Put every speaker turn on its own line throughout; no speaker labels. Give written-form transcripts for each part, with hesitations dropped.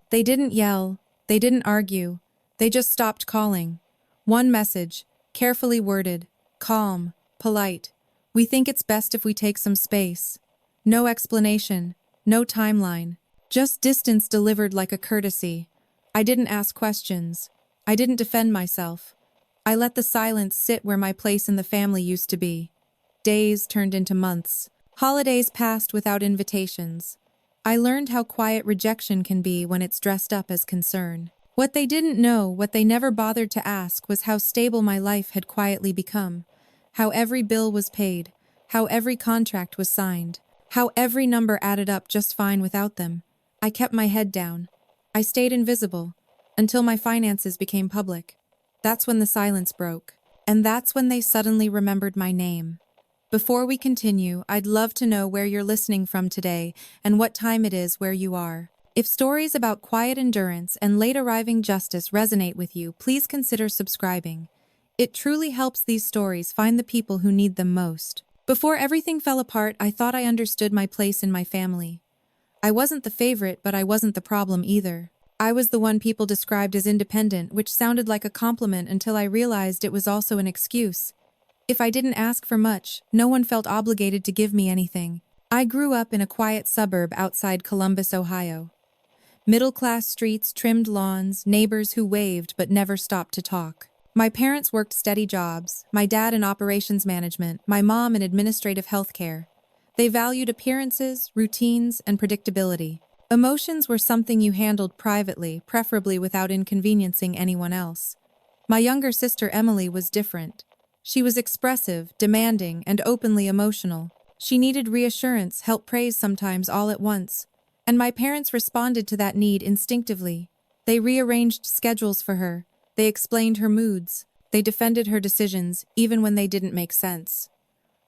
They didn't yell, they didn't argue, they just stopped calling. One message, carefully worded, calm, polite. We think it's best if we take some space. No explanation, no timeline, just distance delivered like a courtesy. I didn't ask questions. I didn't defend myself. I let the silence sit where my place in the family used to be. Days turned into months. Holidays passed without invitations. I learned how quiet rejection can be when it's dressed up as concern. What they didn't know, what they never bothered to ask, was how stable my life had quietly become. How every bill was paid. How every contract was signed. How every number added up just fine without them. I kept my head down. I stayed invisible until my finances became public. That's when the silence broke. And that's when they suddenly remembered my name. Before we continue, I'd love to know where you're listening from today and what time it is where you are. If stories about quiet endurance and late arriving justice resonate with you, please consider subscribing. It truly helps these stories find the people who need them most. Before everything fell apart, I thought I understood my place in my family. I wasn't the favorite, but I wasn't the problem either. I was the one people described as independent, which sounded like a compliment until I realized it was also an excuse. If I didn't ask for much, no one felt obligated to give me anything. I grew up in a quiet suburb outside Columbus, Ohio. Middle-class streets, trimmed lawns, neighbors who waved but never stopped to talk. My parents worked steady jobs, my dad in operations management, my mom in administrative healthcare. They valued appearances, routines, and predictability. Emotions were something you handled privately, preferably without inconveniencing anyone else. My younger sister Emily was different. She was expressive, demanding, and openly emotional. She needed reassurance, help, praise sometimes all at once. And my parents responded to that need instinctively. They rearranged schedules for her. They explained her moods. They defended her decisions, even when they didn't make sense.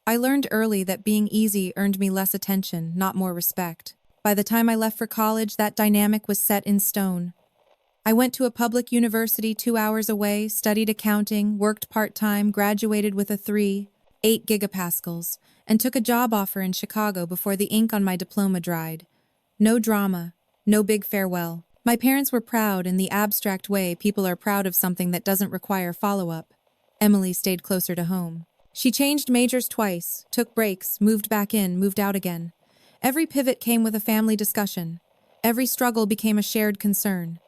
I learned early that being easy earned me less attention, not more respect. By the time I left for college, that dynamic was set in stone. I went to a public university 2 hours away, studied accounting, worked part-time, graduated with a 3.8 gigapascals, and took a job offer in Chicago before the ink on my diploma dried. No drama, no big farewell. My parents were proud in the abstract way people are proud of something that doesn't require follow-up. Emily stayed closer to home. She changed majors twice, took breaks, moved back in, moved out again. Every pivot came with a family discussion. Every struggle became a shared concern.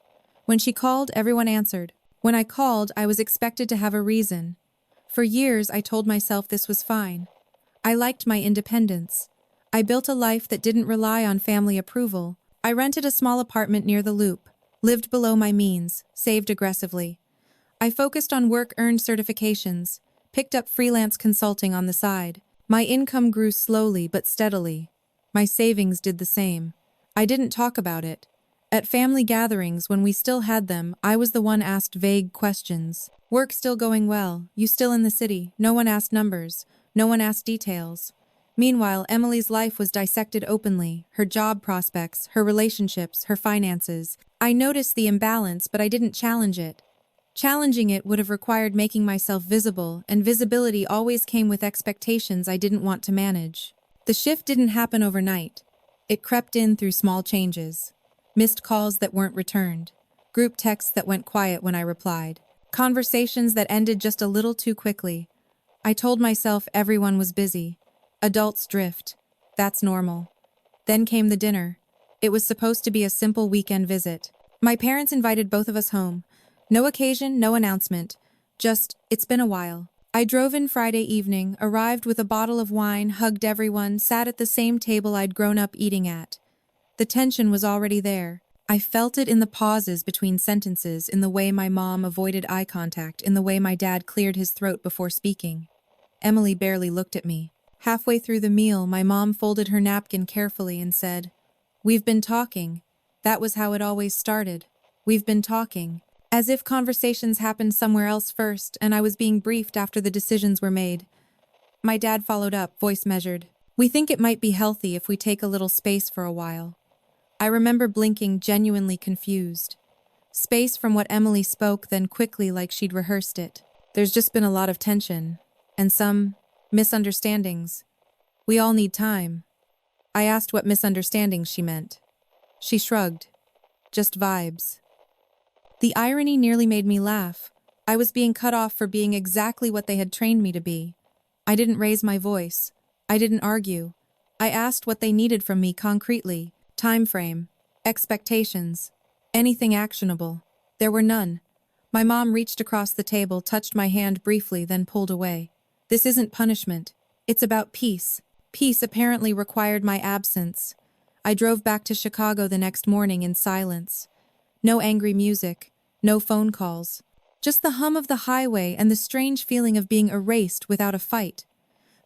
When she called, everyone answered. When I called, I was expected to have a reason. For years, I told myself this was fine. I liked my independence. I built a life that didn't rely on family approval. I rented a small apartment near the Loop, lived below my means, saved aggressively. I focused on work-earned certifications, picked up freelance consulting on the side. My income grew slowly but steadily. My savings did the same. I didn't talk about it. At family gatherings, when we still had them, I was the one asked vague questions. Work still going well? You still in the city? No one asked numbers. No one asked details. Meanwhile, Emily's life was dissected openly, her job prospects, her relationships, her finances. I noticed the imbalance, but I didn't challenge it. Challenging it would have required making myself visible, and visibility always came with expectations I didn't want to manage. The shift didn't happen overnight. It crept in through small changes. Missed calls that weren't returned. Group texts that went quiet when I replied. Conversations that ended just a little too quickly. I told myself everyone was busy. Adults drift. That's normal. Then came the dinner. It was supposed to be a simple weekend visit. My parents invited both of us home. No occasion, no announcement. Just, it's been a while. I drove in Friday evening, arrived with a bottle of wine, hugged everyone, sat at the same table I'd grown up eating at. The tension was already there. I felt it in the pauses between sentences, in the way my mom avoided eye contact, in the way my dad cleared his throat before speaking. Emily barely looked at me. Halfway through the meal, my mom folded her napkin carefully and said, "We've been talking. That was how it always started. We've been talking." As if conversations happened somewhere else first, and I was being briefed after the decisions were made. My dad followed up, voice measured. "We think it might be healthy if we take a little space for a while." I remember blinking, genuinely confused. Space from what Emily spoke, then quickly like she'd rehearsed it. "There's just been a lot of tension. And some misunderstandings. We all need time." I asked what misunderstandings she meant. She shrugged. just vibes. The irony nearly made me laugh. I was being cut off for being exactly what they had trained me to be. I didn't raise my voice. I didn't argue. I asked what they needed from me concretely: time frame, expectations, anything actionable. There were none. My mom reached across the table, touched my hand briefly, then pulled away. This isn't punishment. It's about peace. Peace apparently required my absence. I drove back to Chicago the next morning in silence. No angry music, no phone calls. Just the hum of the highway and the strange feeling of being erased without a fight.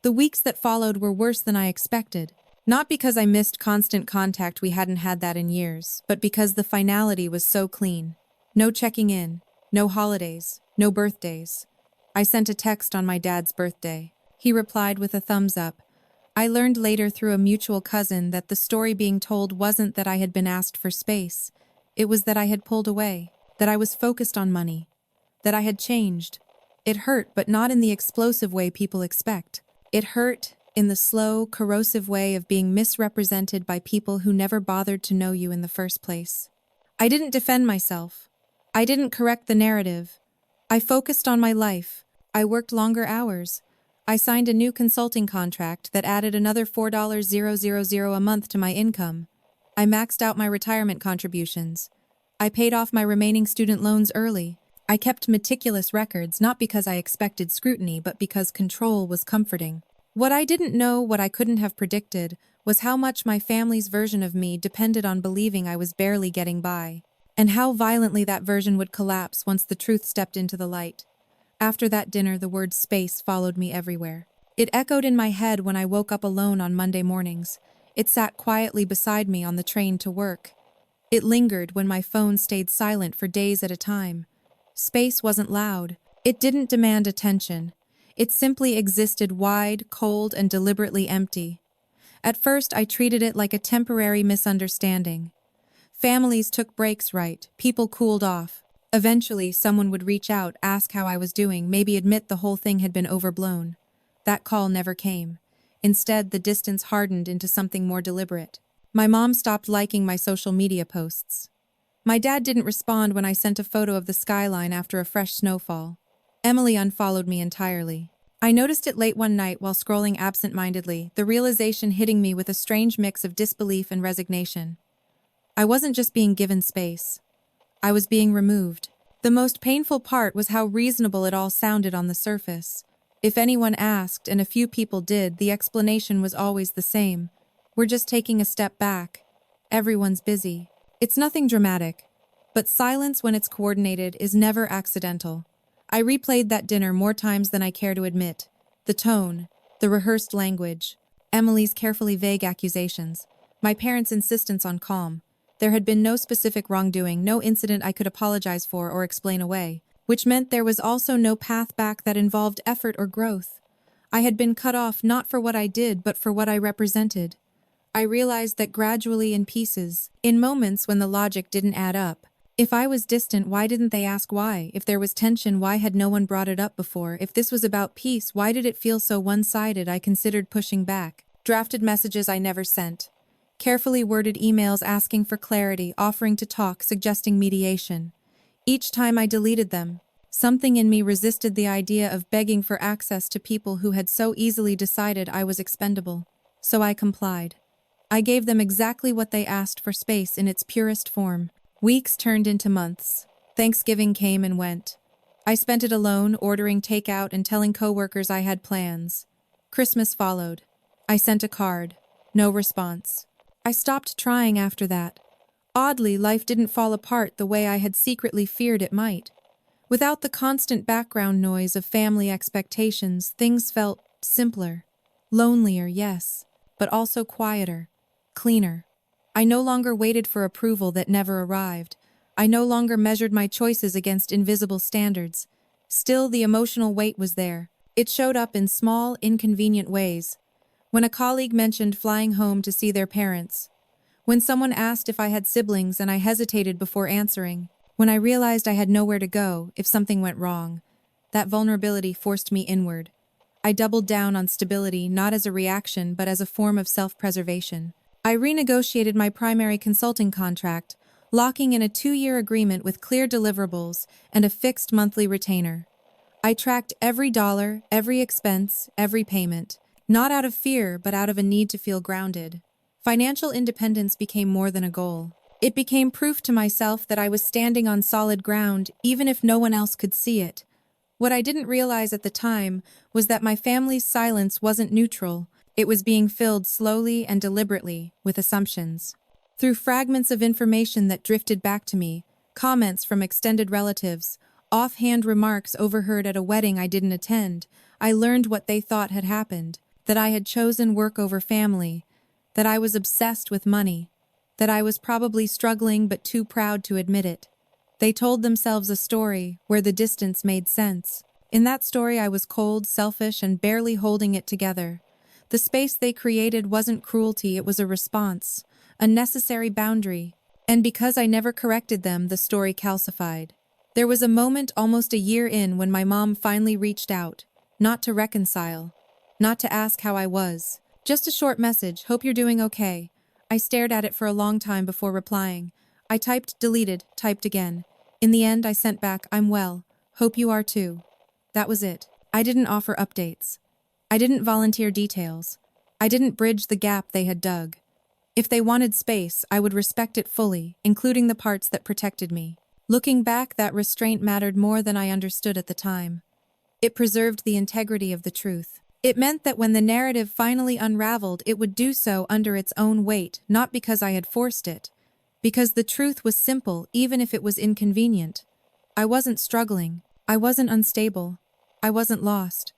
The weeks that followed were worse than I expected. Not because I missed constant contact, we hadn't had that in years, but because the finality was so clean. No checking in, no holidays, no birthdays. I sent a text on my dad's birthday. He replied with a thumbs up. I learned later through a mutual cousin that the story being told wasn't that I had been asked for space. It was that I had pulled away, that I was focused on money, that I had changed. It hurt, but not in the explosive way people expect. It hurt in the slow, corrosive way of being misrepresented by people who never bothered to know you in the first place. I didn't defend myself. I didn't correct the narrative. I focused on my life. I worked longer hours. I signed a new consulting contract that added another $4,000 a month to my income. I maxed out my retirement contributions. I paid off my remaining student loans early. I kept meticulous records, not because I expected scrutiny, but because control was comforting. What I didn't know, what I couldn't have predicted, was how much my family's version of me depended on believing I was barely getting by, and how violently that version would collapse once the truth stepped into the light. After that dinner, the word space followed me everywhere. It echoed in my head when I woke up alone on Monday mornings. It sat quietly beside me on the train to work. It lingered when my phone stayed silent for days at a time. Space wasn't loud. It didn't demand attention. It simply existed, wide, cold, and deliberately empty. At first, I treated it like a temporary misunderstanding. Families took breaks, right? People cooled off. Eventually, someone would reach out, ask how I was doing, maybe admit the whole thing had been overblown. That call never came. Instead, the distance hardened into something more deliberate. My mom stopped liking my social media posts. My dad didn't respond when I sent a photo of the skyline after a fresh snowfall. Emily unfollowed me entirely. I noticed it late one night while scrolling absent-mindedly, the realization hitting me with a strange mix of disbelief and resignation. I wasn't just being given space. I was being removed. The most painful part was how reasonable it all sounded on the surface. If anyone asked, and a few people did, the explanation was always the same. We're just taking a step back. Everyone's busy. It's nothing dramatic. But silence, when it's coordinated, is never accidental. I replayed that dinner more times than I care to admit. The tone, the rehearsed language, Emily's carefully vague accusations, my parents' insistence on calm. There had been no specific wrongdoing, no incident I could apologize for or explain away, which meant there was also no path back that involved effort or growth. I had been cut off not for what I did, but for what I represented. I realized that gradually, in pieces, in moments when the logic didn't add up. If I was distant, why didn't they ask why? If there was tension, why had no one brought it up before? If this was about peace, why did it feel so one-sided? I considered pushing back. Drafted messages I never sent. Carefully worded emails asking for clarity, offering to talk, suggesting mediation. Each time I deleted them, something in me resisted the idea of begging for access to people who had so easily decided I was expendable. So I complied. I gave them exactly what they asked for: space in its purest form. Weeks turned into months. Thanksgiving came and went. I spent it alone, ordering takeout and telling coworkers I had plans. Christmas followed. I sent a card. No response. I stopped trying after that. Oddly, life didn't fall apart the way I had secretly feared it might. Without the constant background noise of family expectations, things felt simpler. Lonelier, yes, but also quieter, cleaner. I no longer waited for approval that never arrived. I no longer measured my choices against invisible standards. Still, the emotional weight was there. It showed up in small, inconvenient ways. When a colleague mentioned flying home to see their parents. When someone asked if I had siblings and I hesitated before answering. When I realized I had nowhere to go if something went wrong. That vulnerability forced me inward. I doubled down on stability, not as a reaction, but as a form of self-preservation. I renegotiated my primary consulting contract, locking in a 2-year agreement with clear deliverables and a fixed monthly retainer. I tracked every dollar, every expense, every payment, not out of fear, but out of a need to feel grounded. Financial independence became more than a goal. It became proof to myself that I was standing on solid ground, even if no one else could see it. What I didn't realize at the time was that my family's silence wasn't neutral. It was being filled slowly and deliberately with assumptions. Through fragments of information that drifted back to me, comments from extended relatives, offhand remarks overheard at a wedding I didn't attend, I learned what they thought had happened, that I had chosen work over family, that I was obsessed with money, that I was probably struggling but too proud to admit it. They told themselves a story where the distance made sense. In that story I was cold, selfish, and barely holding it together. The space they created wasn't cruelty, it was a response, a necessary boundary. And because I never corrected them, the story calcified. There was a moment almost a year in when my mom finally reached out, not to reconcile, not to ask how I was. Just a short message, hope you're doing okay. I stared at it for a long time before replying. I typed, deleted, typed again. In the end, I sent back, I'm well. Hope you are too. That was it. I didn't offer updates. I didn't volunteer details. I didn't bridge the gap they had dug. If they wanted space, I would respect it fully, including the parts that protected me. Looking back, that restraint mattered more than I understood at the time. It preserved the integrity of the truth. It meant that when the narrative finally unraveled, it would do so under its own weight, not because I had forced it. Because the truth was simple, even if it was inconvenient. I wasn't struggling. I wasn't unstable. I wasn't lost.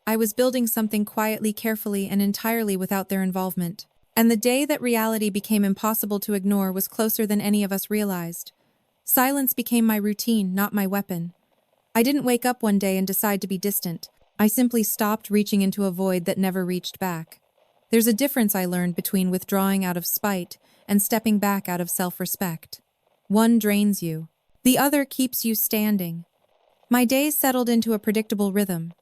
I was building something quietly, carefully, and entirely without their involvement. And the day that reality became impossible to ignore was closer than any of us realized. Silence became my routine, not my weapon. I didn't wake up one day and decide to be distant. I simply stopped reaching into a void that never reached back. There's a difference I learned between withdrawing out of spite and stepping back out of self-respect. One drains you. The other keeps you standing. My days settled into a predictable rhythm.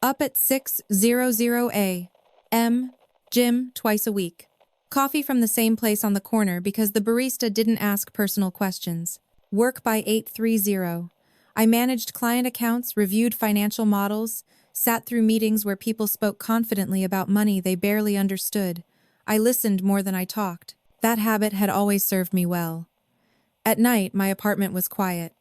Up at 6:00 a.m., gym twice a week. Coffee from the same place on the corner because the barista didn't ask personal questions. Work by 8:30. I managed client accounts, reviewed financial models, sat through meetings where people spoke confidently about money they barely understood. I listened more than I talked. That habit had always served me well. At night, my apartment was quiet.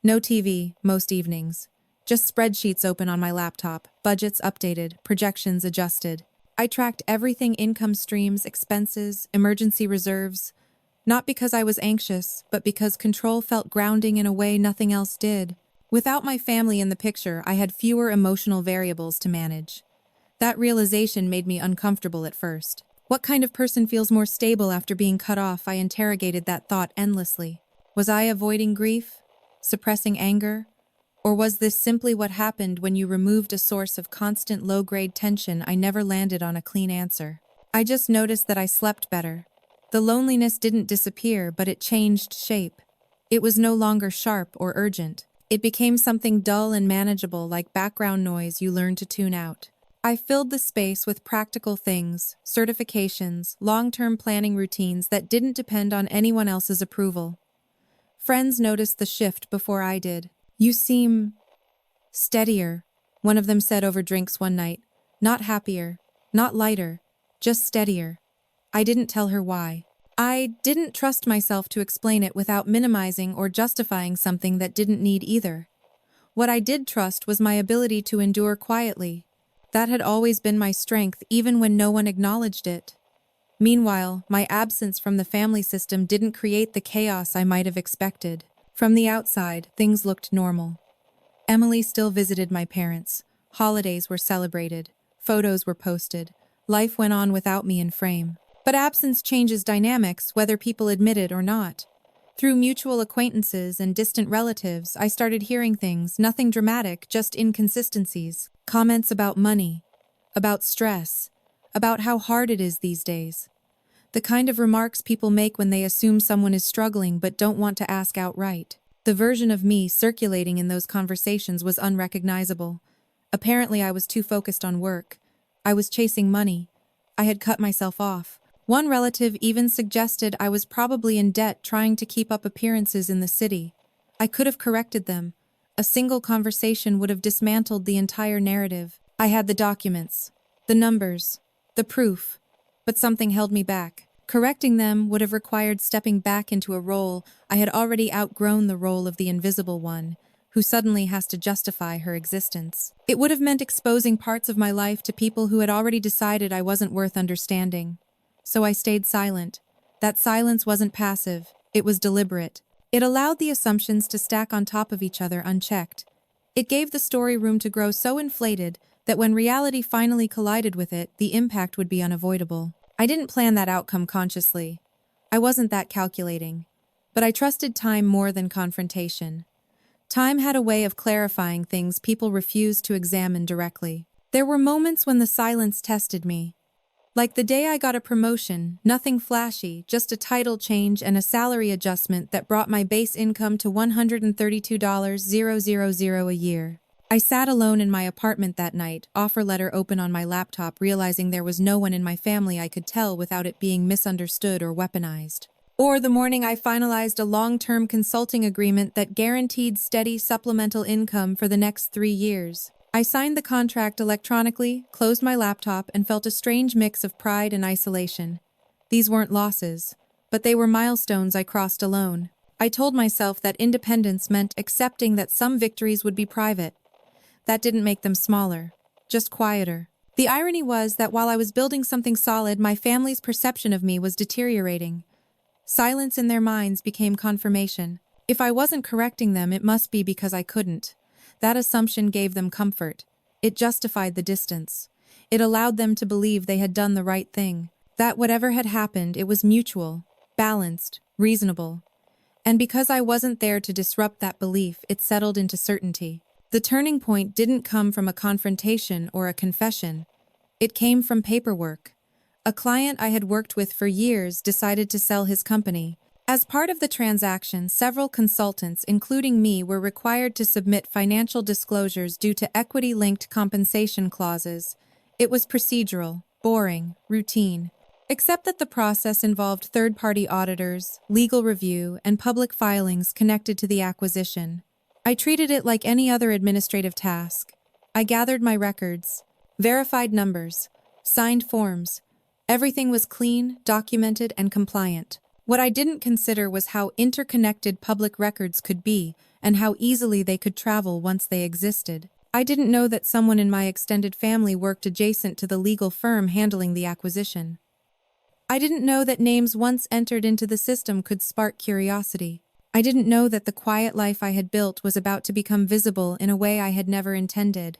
No TV, most evenings. Just spreadsheets open on my laptop, budgets updated, projections adjusted. I tracked everything: income streams, expenses, emergency reserves. Not because I was anxious, but because control felt grounding in a way nothing else did. Without my family in the picture, I had fewer emotional variables to manage. That realization made me uncomfortable at first. What kind of person feels more stable after being cut off? I interrogated that thought endlessly. Was I avoiding grief? Suppressing anger? Or was this simply what happened when you removed a source of constant low-grade tension? I never landed on a clean answer. I just noticed that I slept better. The loneliness didn't disappear, but it changed shape. It was no longer sharp or urgent. It became something dull and manageable, like background noise you learn to tune out. I filled the space with practical things, certifications, long-term planning routines that didn't depend on anyone else's approval. Friends noticed the shift before I did. You seem steadier, one of them said over drinks one night. Not happier, not lighter, just steadier. I didn't tell her why. I didn't trust myself to explain it without minimizing or justifying something that didn't need either. What I did trust was my ability to endure quietly. That had always been my strength, even when no one acknowledged it. Meanwhile, my absence from the family system didn't create the chaos I might have expected. From the outside, things looked normal. Emily still visited my parents. Holidays were celebrated. Photos were posted. Life went on without me in frame. But absence changes dynamics, whether people admit it or not. Through mutual acquaintances and distant relatives, I started hearing things, nothing dramatic, just inconsistencies. Comments about money, about stress, about how hard it is these days. The kind of remarks people make when they assume someone is struggling but don't want to ask outright. The version of me circulating in those conversations was unrecognizable. Apparently I was too focused on work. I was chasing money. I had cut myself off. One relative even suggested I was probably in debt trying to keep up appearances in the city. I could have corrected them. A single conversation would have dismantled the entire narrative. I had the documents, the numbers, the proof, but something held me back. Correcting them would have required stepping back into a role I had already outgrown, the role of the invisible one, who suddenly has to justify her existence. It would have meant exposing parts of my life to people who had already decided I wasn't worth understanding. So I stayed silent. That silence wasn't passive, it was deliberate. It allowed the assumptions to stack on top of each other unchecked. It gave the story room to grow so inflated that when reality finally collided with it, the impact would be unavoidable. I didn't plan that outcome consciously. I wasn't that calculating. But I trusted time more than confrontation. Time had a way of clarifying things people refused to examine directly. There were moments when the silence tested me. Like the day I got a promotion, nothing flashy, just a title change and a salary adjustment that brought my base income to $132,000 a year. I sat alone in my apartment that night, offer letter open on my laptop, realizing there was no one in my family I could tell without it being misunderstood or weaponized. Or the morning I finalized a long-term consulting agreement that guaranteed steady supplemental income for the next 3 years. I signed the contract electronically, closed my laptop, and felt a strange mix of pride and isolation. These weren't losses, but they were milestones I crossed alone. I told myself that independence meant accepting that some victories would be private. That didn't make them smaller, just quieter. The irony was that while I was building something solid, my family's perception of me was deteriorating. Silence in their minds became confirmation. If I wasn't correcting them, it must be because I couldn't. That assumption gave them comfort. It justified the distance. It allowed them to believe they had done the right thing. That whatever had happened, it was mutual, balanced, reasonable. And because I wasn't there to disrupt that belief, it settled into certainty. The turning point didn't come from a confrontation or a confession. It came from paperwork. A client I had worked with for years decided to sell his company. As part of the transaction, several consultants, including me, were required to submit financial disclosures due to equity-linked compensation clauses. It was procedural, boring, routine. Except that the process involved third-party auditors, legal review, and public filings connected to the acquisition. I treated it like any other administrative task. I gathered my records, verified numbers, signed forms. Everything was clean, documented, and compliant. What I didn't consider was how interconnected public records could be and how easily they could travel once they existed. I didn't know that someone in my extended family worked adjacent to the legal firm handling the acquisition. I didn't know that names once entered into the system could spark curiosity. I didn't know that the quiet life I had built was about to become visible in a way I had never intended.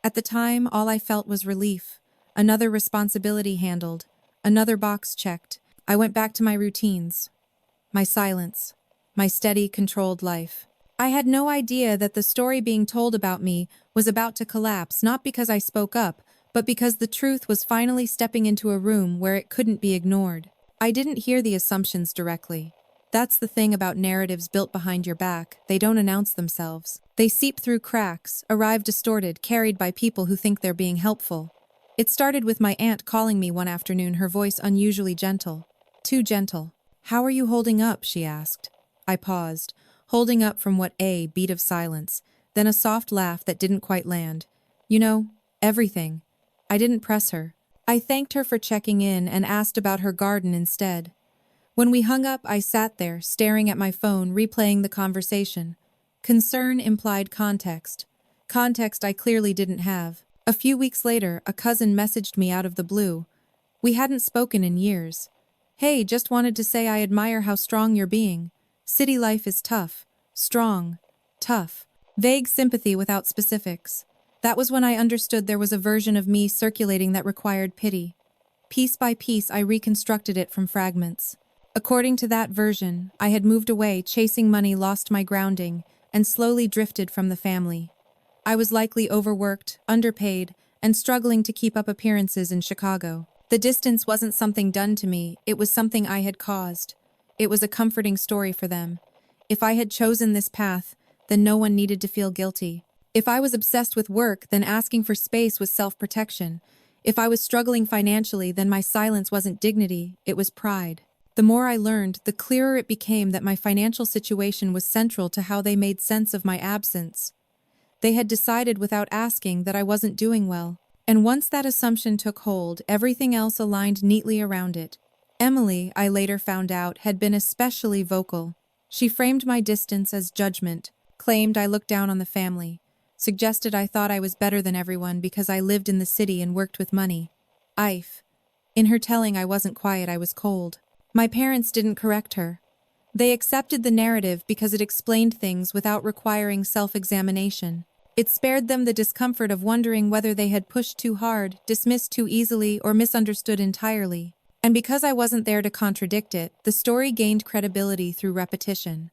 At the time, all I felt was relief. Another responsibility handled, another box checked. I went back to my routines, my silence, my steady, controlled life. I had no idea that the story being told about me was about to collapse, not because I spoke up, but because the truth was finally stepping into a room where it couldn't be ignored. I didn't hear the assumptions directly. That's the thing about narratives built behind your back. They don't announce themselves. They seep through cracks, arrive distorted, carried by people who think they're being helpful. It started with my aunt calling me one afternoon, her voice unusually gentle. Too gentle. "How are you holding up?" she asked. I paused, holding up from what a beat of silence, then a soft laugh that didn't quite land. "You know, everything." I didn't press her. I thanked her for checking in and asked about her garden instead. When we hung up, I sat there, staring at my phone, replaying the conversation. Concern implied context. Context I clearly didn't have. A few weeks later, a cousin messaged me out of the blue. We hadn't spoken in years. "Hey, just wanted to say I admire how strong you're being. City life is tough. Strong. Tough." Vague sympathy without specifics. That was when I understood there was a version of me circulating that required pity. Piece by piece, I reconstructed it from fragments. According to that version, I had moved away, chasing money, lost my grounding, and slowly drifted from the family. I was likely overworked, underpaid, and struggling to keep up appearances in Chicago. The distance wasn't something done to me, it was something I had caused. It was a comforting story for them. If I had chosen this path, then no one needed to feel guilty. If I was obsessed with work, then asking for space was self-protection. If I was struggling financially, then my silence wasn't dignity, it was pride. The more I learned, the clearer it became that my financial situation was central to how they made sense of my absence. They had decided without asking that I wasn't doing well. And once that assumption took hold, everything else aligned neatly around it. Emily, I later found out, had been especially vocal. She framed my distance as judgment, claimed I looked down on the family, suggested I thought I was better than everyone because I lived in the city and worked with money. In her telling, I wasn't quiet, I was cold. My parents didn't correct her. They accepted the narrative because it explained things without requiring self-examination. It spared them the discomfort of wondering whether they had pushed too hard, dismissed too easily, or misunderstood entirely. And because I wasn't there to contradict it, the story gained credibility through repetition.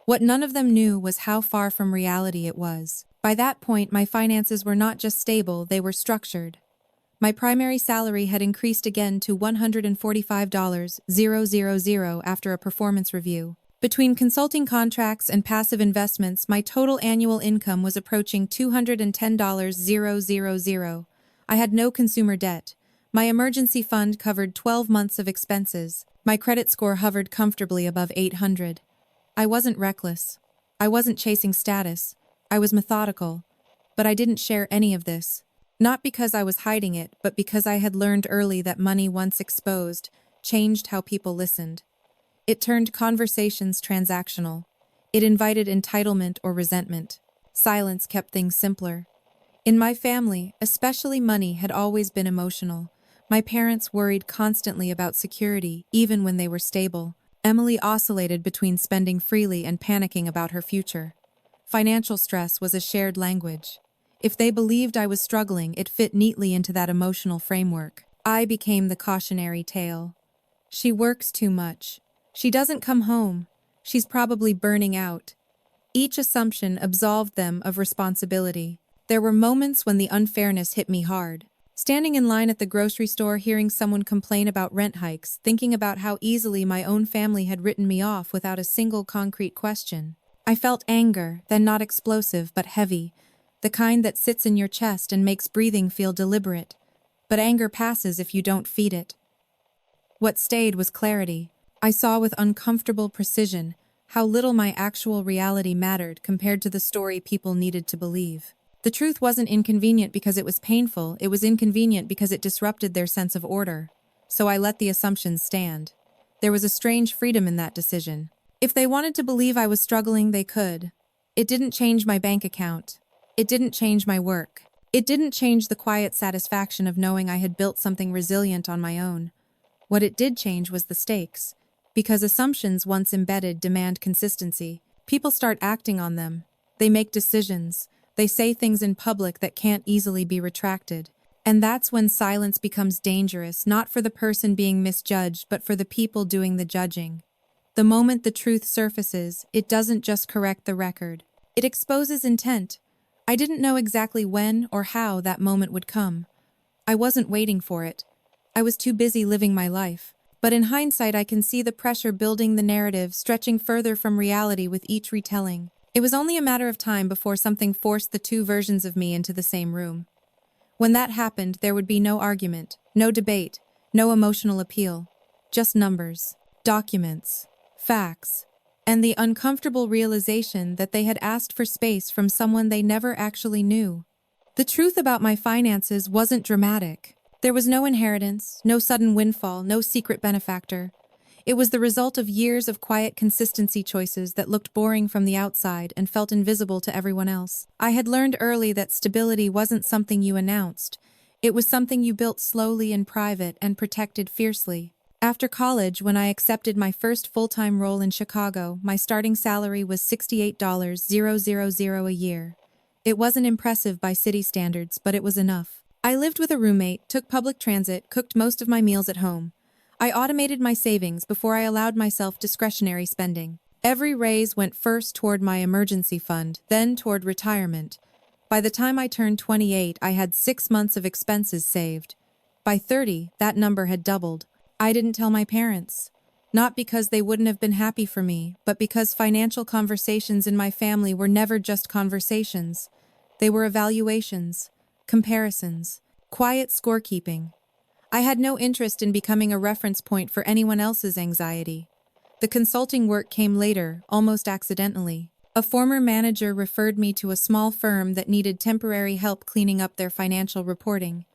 What none of them knew was how far from reality it was. By that point, my finances were not just stable, they were structured. My primary salary had increased again to $145,000 after a performance review. Between consulting contracts and passive investments, my total annual income was approaching $210,000. I had no consumer debt. My emergency fund covered 12 months of expenses. My credit score hovered comfortably above 800. I wasn't reckless. I wasn't chasing status. I was methodical. But I didn't share any of this. Not because I was hiding it, but because I had learned early that money once exposed changed how people listened. It turned conversations transactional. It invited entitlement or resentment. Silence kept things simpler. In my family, especially money had always been emotional. My parents worried constantly about security, even when they were stable. Emily oscillated between spending freely and panicking about her future. Financial stress was a shared language. If they believed I was struggling, it fit neatly into that emotional framework. I became the cautionary tale. She works too much. She doesn't come home. She's probably burning out. Each assumption absolved them of responsibility. There were moments when the unfairness hit me hard. Standing in line at the grocery store, hearing someone complain about rent hikes, thinking about how easily my own family had written me off without a single concrete question. I felt anger, then not explosive but heavy, the kind that sits in your chest and makes breathing feel deliberate. But anger passes if you don't feed it. What stayed was clarity. I saw with uncomfortable precision how little my actual reality mattered compared to the story people needed to believe. The truth wasn't inconvenient because it was painful, it was inconvenient because it disrupted their sense of order. So I let the assumptions stand. There was a strange freedom in that decision. If they wanted to believe I was struggling, they could. It didn't change my bank account. It didn't change my work. It didn't change the quiet satisfaction of knowing I had built something resilient on my own. What it did change was the stakes. Because assumptions once embedded demand consistency. People start acting on them. They make decisions. They say things in public that can't easily be retracted. And that's when silence becomes dangerous, not for the person being misjudged, but for the people doing the judging. The moment the truth surfaces, it doesn't just correct the record. It exposes intent. I didn't know exactly when or how that moment would come. I wasn't waiting for it. I was too busy living my life. But in hindsight, I can see the pressure building, the narrative stretching further from reality with each retelling. It was only a matter of time before something forced the two versions of me into the same room. When that happened, there would be no argument, no debate, no emotional appeal. Just numbers, documents, facts, and the uncomfortable realization that they had asked for space from someone they never actually knew. The truth about my finances wasn't dramatic. There was no inheritance, no sudden windfall, no secret benefactor. It was the result of years of quiet consistency choices that looked boring from the outside and felt invisible to everyone else. I had learned early that stability wasn't something you announced. It was something you built slowly in private and protected fiercely. After college, when I accepted my first full-time role in Chicago, my starting salary was $68,000 a year. It wasn't impressive by city standards, but it was enough. I lived with a roommate, took public transit, cooked most of my meals at home. I automated my savings before I allowed myself discretionary spending. Every raise went first toward my emergency fund, then toward retirement. By the time I turned 28, I had 6 months of expenses saved. By 30, that number had doubled. I didn't tell my parents. Not because they wouldn't have been happy for me, but because financial conversations in my family were never just conversations. They were evaluations. Comparisons. Quiet scorekeeping. I had no interest in becoming a reference point for anyone else's anxiety. The consulting work came later, almost accidentally. A former manager referred me to a small firm that needed temporary help cleaning up their financial reporting.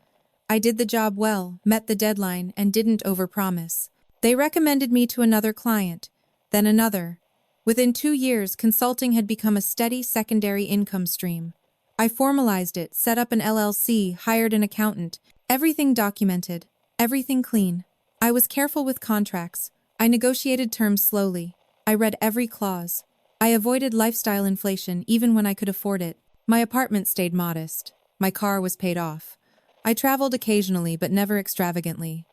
I did the job well, met the deadline, and didn't overpromise. They recommended me to another client, then another. Within 2 years, consulting had become a steady secondary income stream. I formalized it, set up an LLC, hired an accountant, everything documented, everything clean. I was careful with contracts. I negotiated terms slowly. I read every clause. I avoided lifestyle inflation even when I could afford it. My apartment stayed modest. My car was paid off. I traveled occasionally but never extravagantly.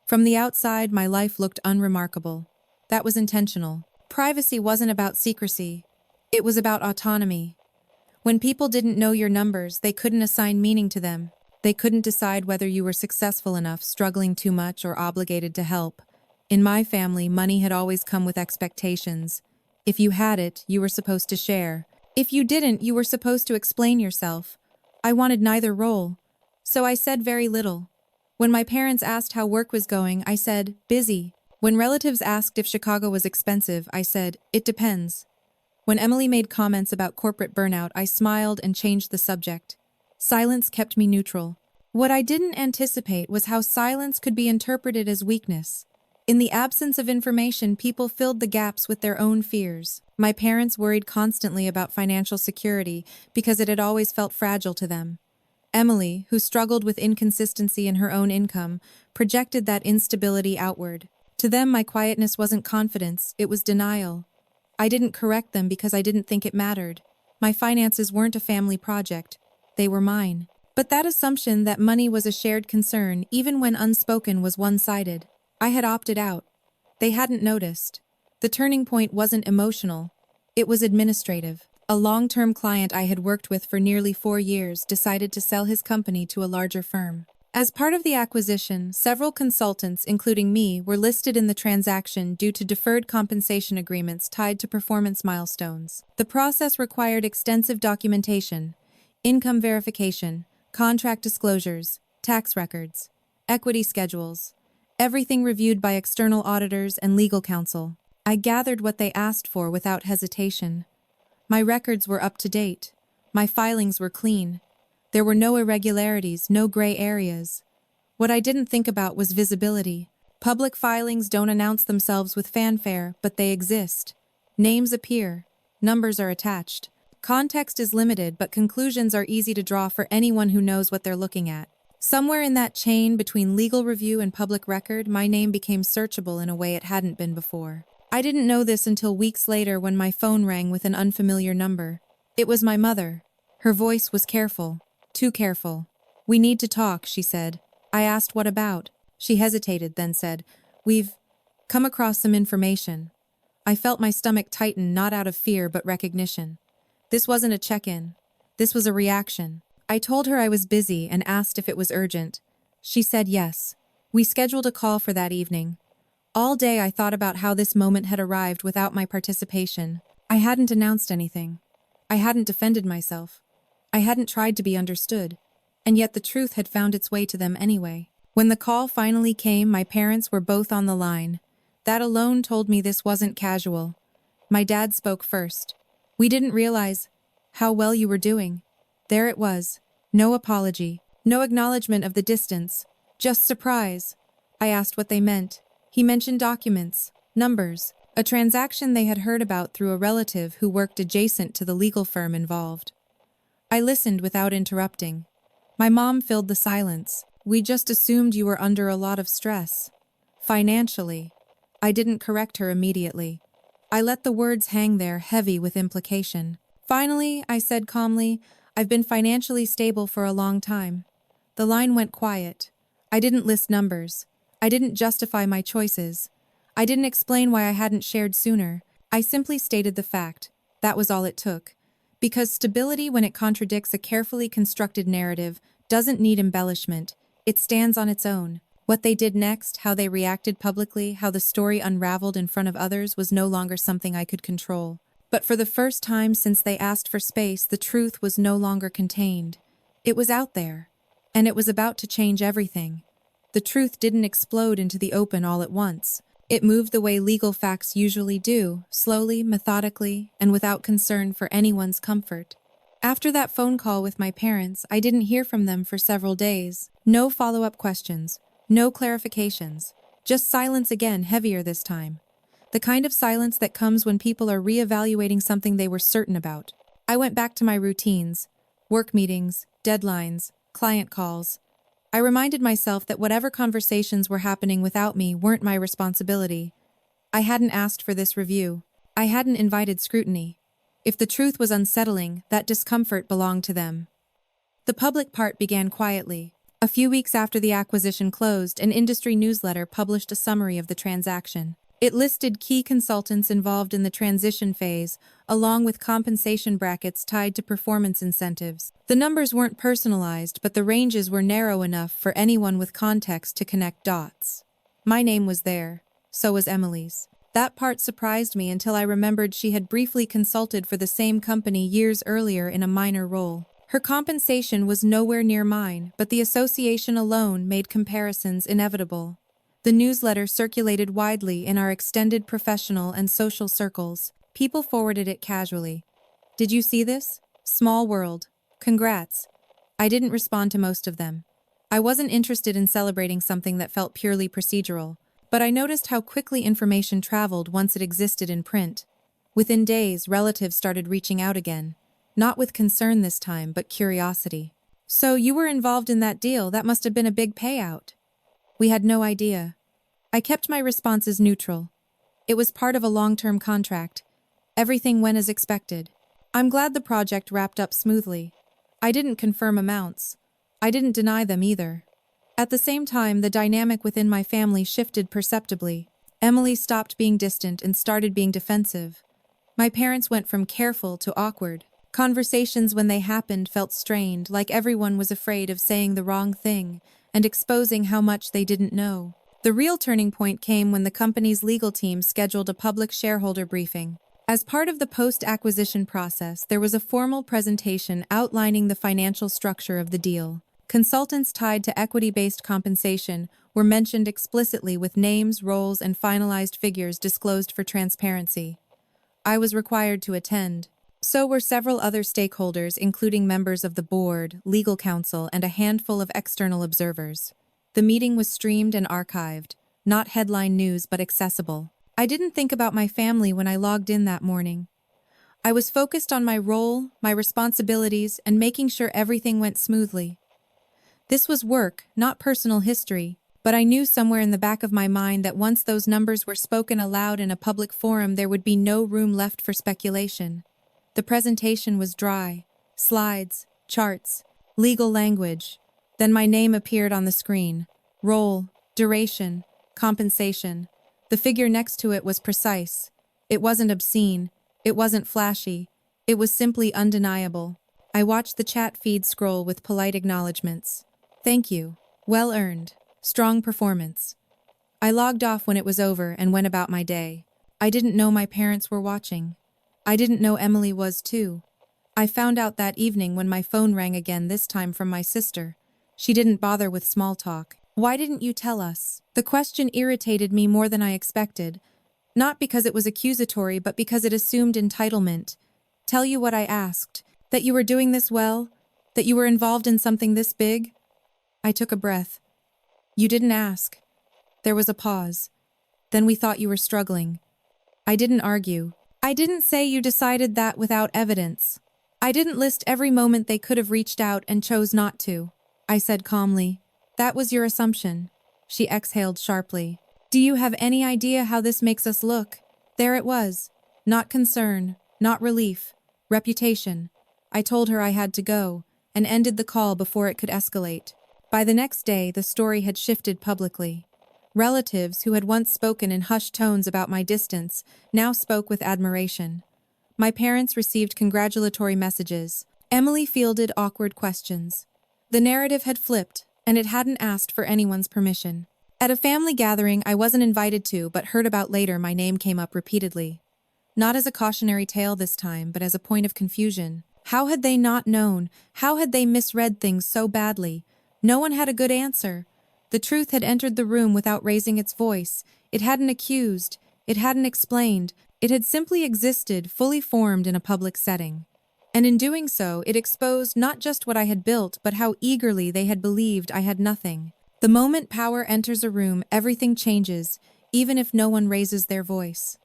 From the outside, my life looked unremarkable. That was intentional. Privacy wasn't about secrecy. It was about autonomy. When people didn't know your numbers, they couldn't assign meaning to them. They couldn't decide whether you were successful enough, struggling too much, or obligated to help. In my family, money had always come with expectations. If you had it, you were supposed to share. If you didn't, you were supposed to explain yourself. I wanted neither role, so I said very little. When my parents asked how work was going, I said, busy. When relatives asked if Chicago was expensive, I said, it depends. When Emily made comments about corporate burnout, I smiled and changed the subject. Silence kept me neutral. What I didn't anticipate was how silence could be interpreted as weakness. In the absence of information, people filled the gaps with their own fears. My parents worried constantly about financial security because it had always felt fragile to them. Emily, who struggled with inconsistency in her own income, projected that instability outward. To them, my quietness wasn't confidence, it was denial. I didn't correct them because I didn't think it mattered. My finances weren't a family project. They were mine. But that assumption that money was a shared concern, even when unspoken, was one-sided. I had opted out. They hadn't noticed. The turning point wasn't emotional. It was administrative. A long-term client I had worked with for nearly 4 years decided to sell his company to a larger firm. As part of the acquisition, several consultants, including me, were listed in the transaction due to deferred compensation agreements tied to performance milestones. The process required extensive documentation, income verification, contract disclosures, tax records, equity schedules, everything reviewed by external auditors and legal counsel. I gathered what they asked for without hesitation. My records were up to date. My filings were clean. There were no irregularities, no gray areas. What I didn't think about was visibility. Public filings don't announce themselves with fanfare, but they exist. Names appear. Numbers are attached. Context is limited, but conclusions are easy to draw for anyone who knows what they're looking at. Somewhere in that chain between legal review and public record, my name became searchable in a way it hadn't been before. I didn't know this until weeks later when my phone rang with an unfamiliar number. It was my mother. Her voice was careful. Too careful. "We need to talk," she said. I asked what about. She hesitated, then said, "We've come across some information." I felt my stomach tighten, not out of fear but recognition. This wasn't a check-in. This was a reaction. I told her I was busy and asked if it was urgent. She said yes. We scheduled a call for that evening. All day I thought about how this moment had arrived without my participation. I hadn't announced anything. I hadn't defended myself. I hadn't tried to be understood. And yet the truth had found its way to them anyway. When the call finally came, my parents were both on the line. That alone told me this wasn't casual. My dad spoke first. "We didn't realize how well you were doing." There it was. No apology. No acknowledgement of the distance. Just surprise. I asked what they meant. He mentioned documents, numbers, a transaction they had heard about through a relative who worked adjacent to the legal firm involved. I listened without interrupting. My mom filled the silence. "We just assumed you were under a lot of stress. Financially." I didn't correct her immediately. I let the words hang there, heavy with implication. "Finally," I said calmly, "I've been financially stable for a long time." The line went quiet. I didn't list numbers. I didn't justify my choices. I didn't explain why I hadn't shared sooner. I simply stated the fact. That was all it took. Because stability, when it contradicts a carefully constructed narrative, doesn't need embellishment. It stands on its own. What they did next, how they reacted publicly, how the story unraveled in front of others was no longer something I could control. But for the first time since they asked for space, the truth was no longer contained. It was out there. And it was about to change everything. The truth didn't explode into the open all at once. It moved the way legal facts usually do, slowly, methodically, and without concern for anyone's comfort. After that phone call with my parents, I didn't hear from them for several days. No follow-up questions, no clarifications, just silence again, heavier this time. The kind of silence that comes when people are reevaluating something they were certain about. I went back to my routines, work meetings, deadlines, client calls. I reminded myself that whatever conversations were happening without me weren't my responsibility. I hadn't asked for this review. I hadn't invited scrutiny. If the truth was unsettling, that discomfort belonged to them. The public part began quietly. A few weeks after the acquisition closed, an industry newsletter published a summary of the transaction. It listed key consultants involved in the transition phase, along with compensation brackets tied to performance incentives. The numbers weren't personalized, but the ranges were narrow enough for anyone with context to connect dots. My name was there. So was Emily's. That part surprised me until I remembered she had briefly consulted for the same company years earlier in a minor role. Her compensation was nowhere near mine, but the association alone made comparisons inevitable. The newsletter circulated widely in our extended professional and social circles. People forwarded it casually. "Did you see this? Small world. Congrats." I didn't respond to most of them. I wasn't interested in celebrating something that felt purely procedural, but I noticed how quickly information traveled once it existed in print. Within days, relatives started reaching out again. Not with concern this time, but curiosity. "So you were involved in that deal? That must have been a big payout." We had no idea. I kept my responses neutral. It was part of a long-term contract. Everything went as expected. I'm glad the project wrapped up smoothly. I didn't confirm amounts. I didn't deny them either. At the same time, the dynamic within my family shifted perceptibly. Emily stopped being distant and started being defensive. My parents went from careful to awkward. Conversations, when they happened, felt strained, like everyone was afraid of saying the wrong thing and exposing how much they didn't know. The real turning point came when the company's legal team scheduled a public shareholder briefing. As part of the post-acquisition process, there was a formal presentation outlining the financial structure of the deal. Consultants tied to equity-based compensation were mentioned explicitly with names, roles, and finalized figures disclosed for transparency. I was required to attend. So were several other stakeholders, including members of the board, legal counsel, and a handful of external observers. The meeting was streamed and archived, not headline news but accessible. I didn't think about my family when I logged in that morning. I was focused on my role, my responsibilities, and making sure everything went smoothly. This was work, not personal history, but I knew somewhere in the back of my mind that once those numbers were spoken aloud in a public forum, there would be no room left for speculation. The presentation was dry. Slides, charts, legal language. Then my name appeared on the screen. Role, duration, compensation. The figure next to it was precise. It wasn't obscene. It wasn't flashy. It was simply undeniable. I watched the chat feed scroll with polite acknowledgements. "Thank you. Well earned. Strong performance." I logged off when it was over and went about my day. I didn't know my parents were watching. I didn't know Emily was too. I found out that evening when my phone rang again, this time from my sister. She didn't bother with small talk. "Why didn't you tell us?" The question irritated me more than I expected. Not because it was accusatory, but because it assumed entitlement. "Tell you what I asked? That you were doing this well? That you were involved in something this big?" I took a breath. "You didn't ask." There was a pause. "Then we thought you were struggling." I didn't argue. I didn't say you decided that without evidence. I didn't list every moment they could have reached out and chose not to. I said calmly, "That was your assumption." She exhaled sharply. "Do you have any idea how this makes us look?" There it was. Not concern, not relief, reputation. I told her I had to go, and ended the call before it could escalate. By the next day, the story had shifted publicly. Relatives who had once spoken in hushed tones about my distance now spoke with admiration. My parents received congratulatory messages. Emily fielded awkward questions. The narrative had flipped, and it hadn't asked for anyone's permission. At a family gathering I wasn't invited to but heard about later, my name came up repeatedly. Not as a cautionary tale this time, but as a point of confusion. How had they not known? How had they misread things so badly? No one had a good answer. The truth had entered the room without raising its voice. It hadn't accused. It hadn't explained. It had simply existed, fully formed in a public setting. And in doing so, it exposed not just what I had built, but how eagerly they had believed I had nothing. The moment power enters a room, everything changes, even if no one raises their voice.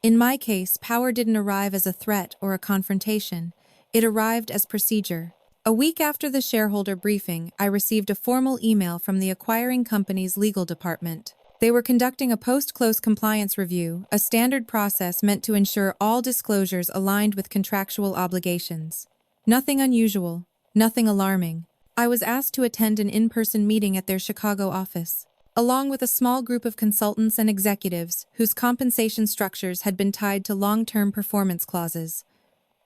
In my case, power didn't arrive as a threat or a confrontation. It arrived as procedure. A week after the shareholder briefing, I received a formal email from the acquiring company's legal department. They were conducting a post-close compliance review, a standard process meant to ensure all disclosures aligned with contractual obligations. Nothing unusual, nothing alarming. I was asked to attend an in-person meeting at their Chicago office, along with a small group of consultants and executives whose compensation structures had been tied to long-term performance clauses.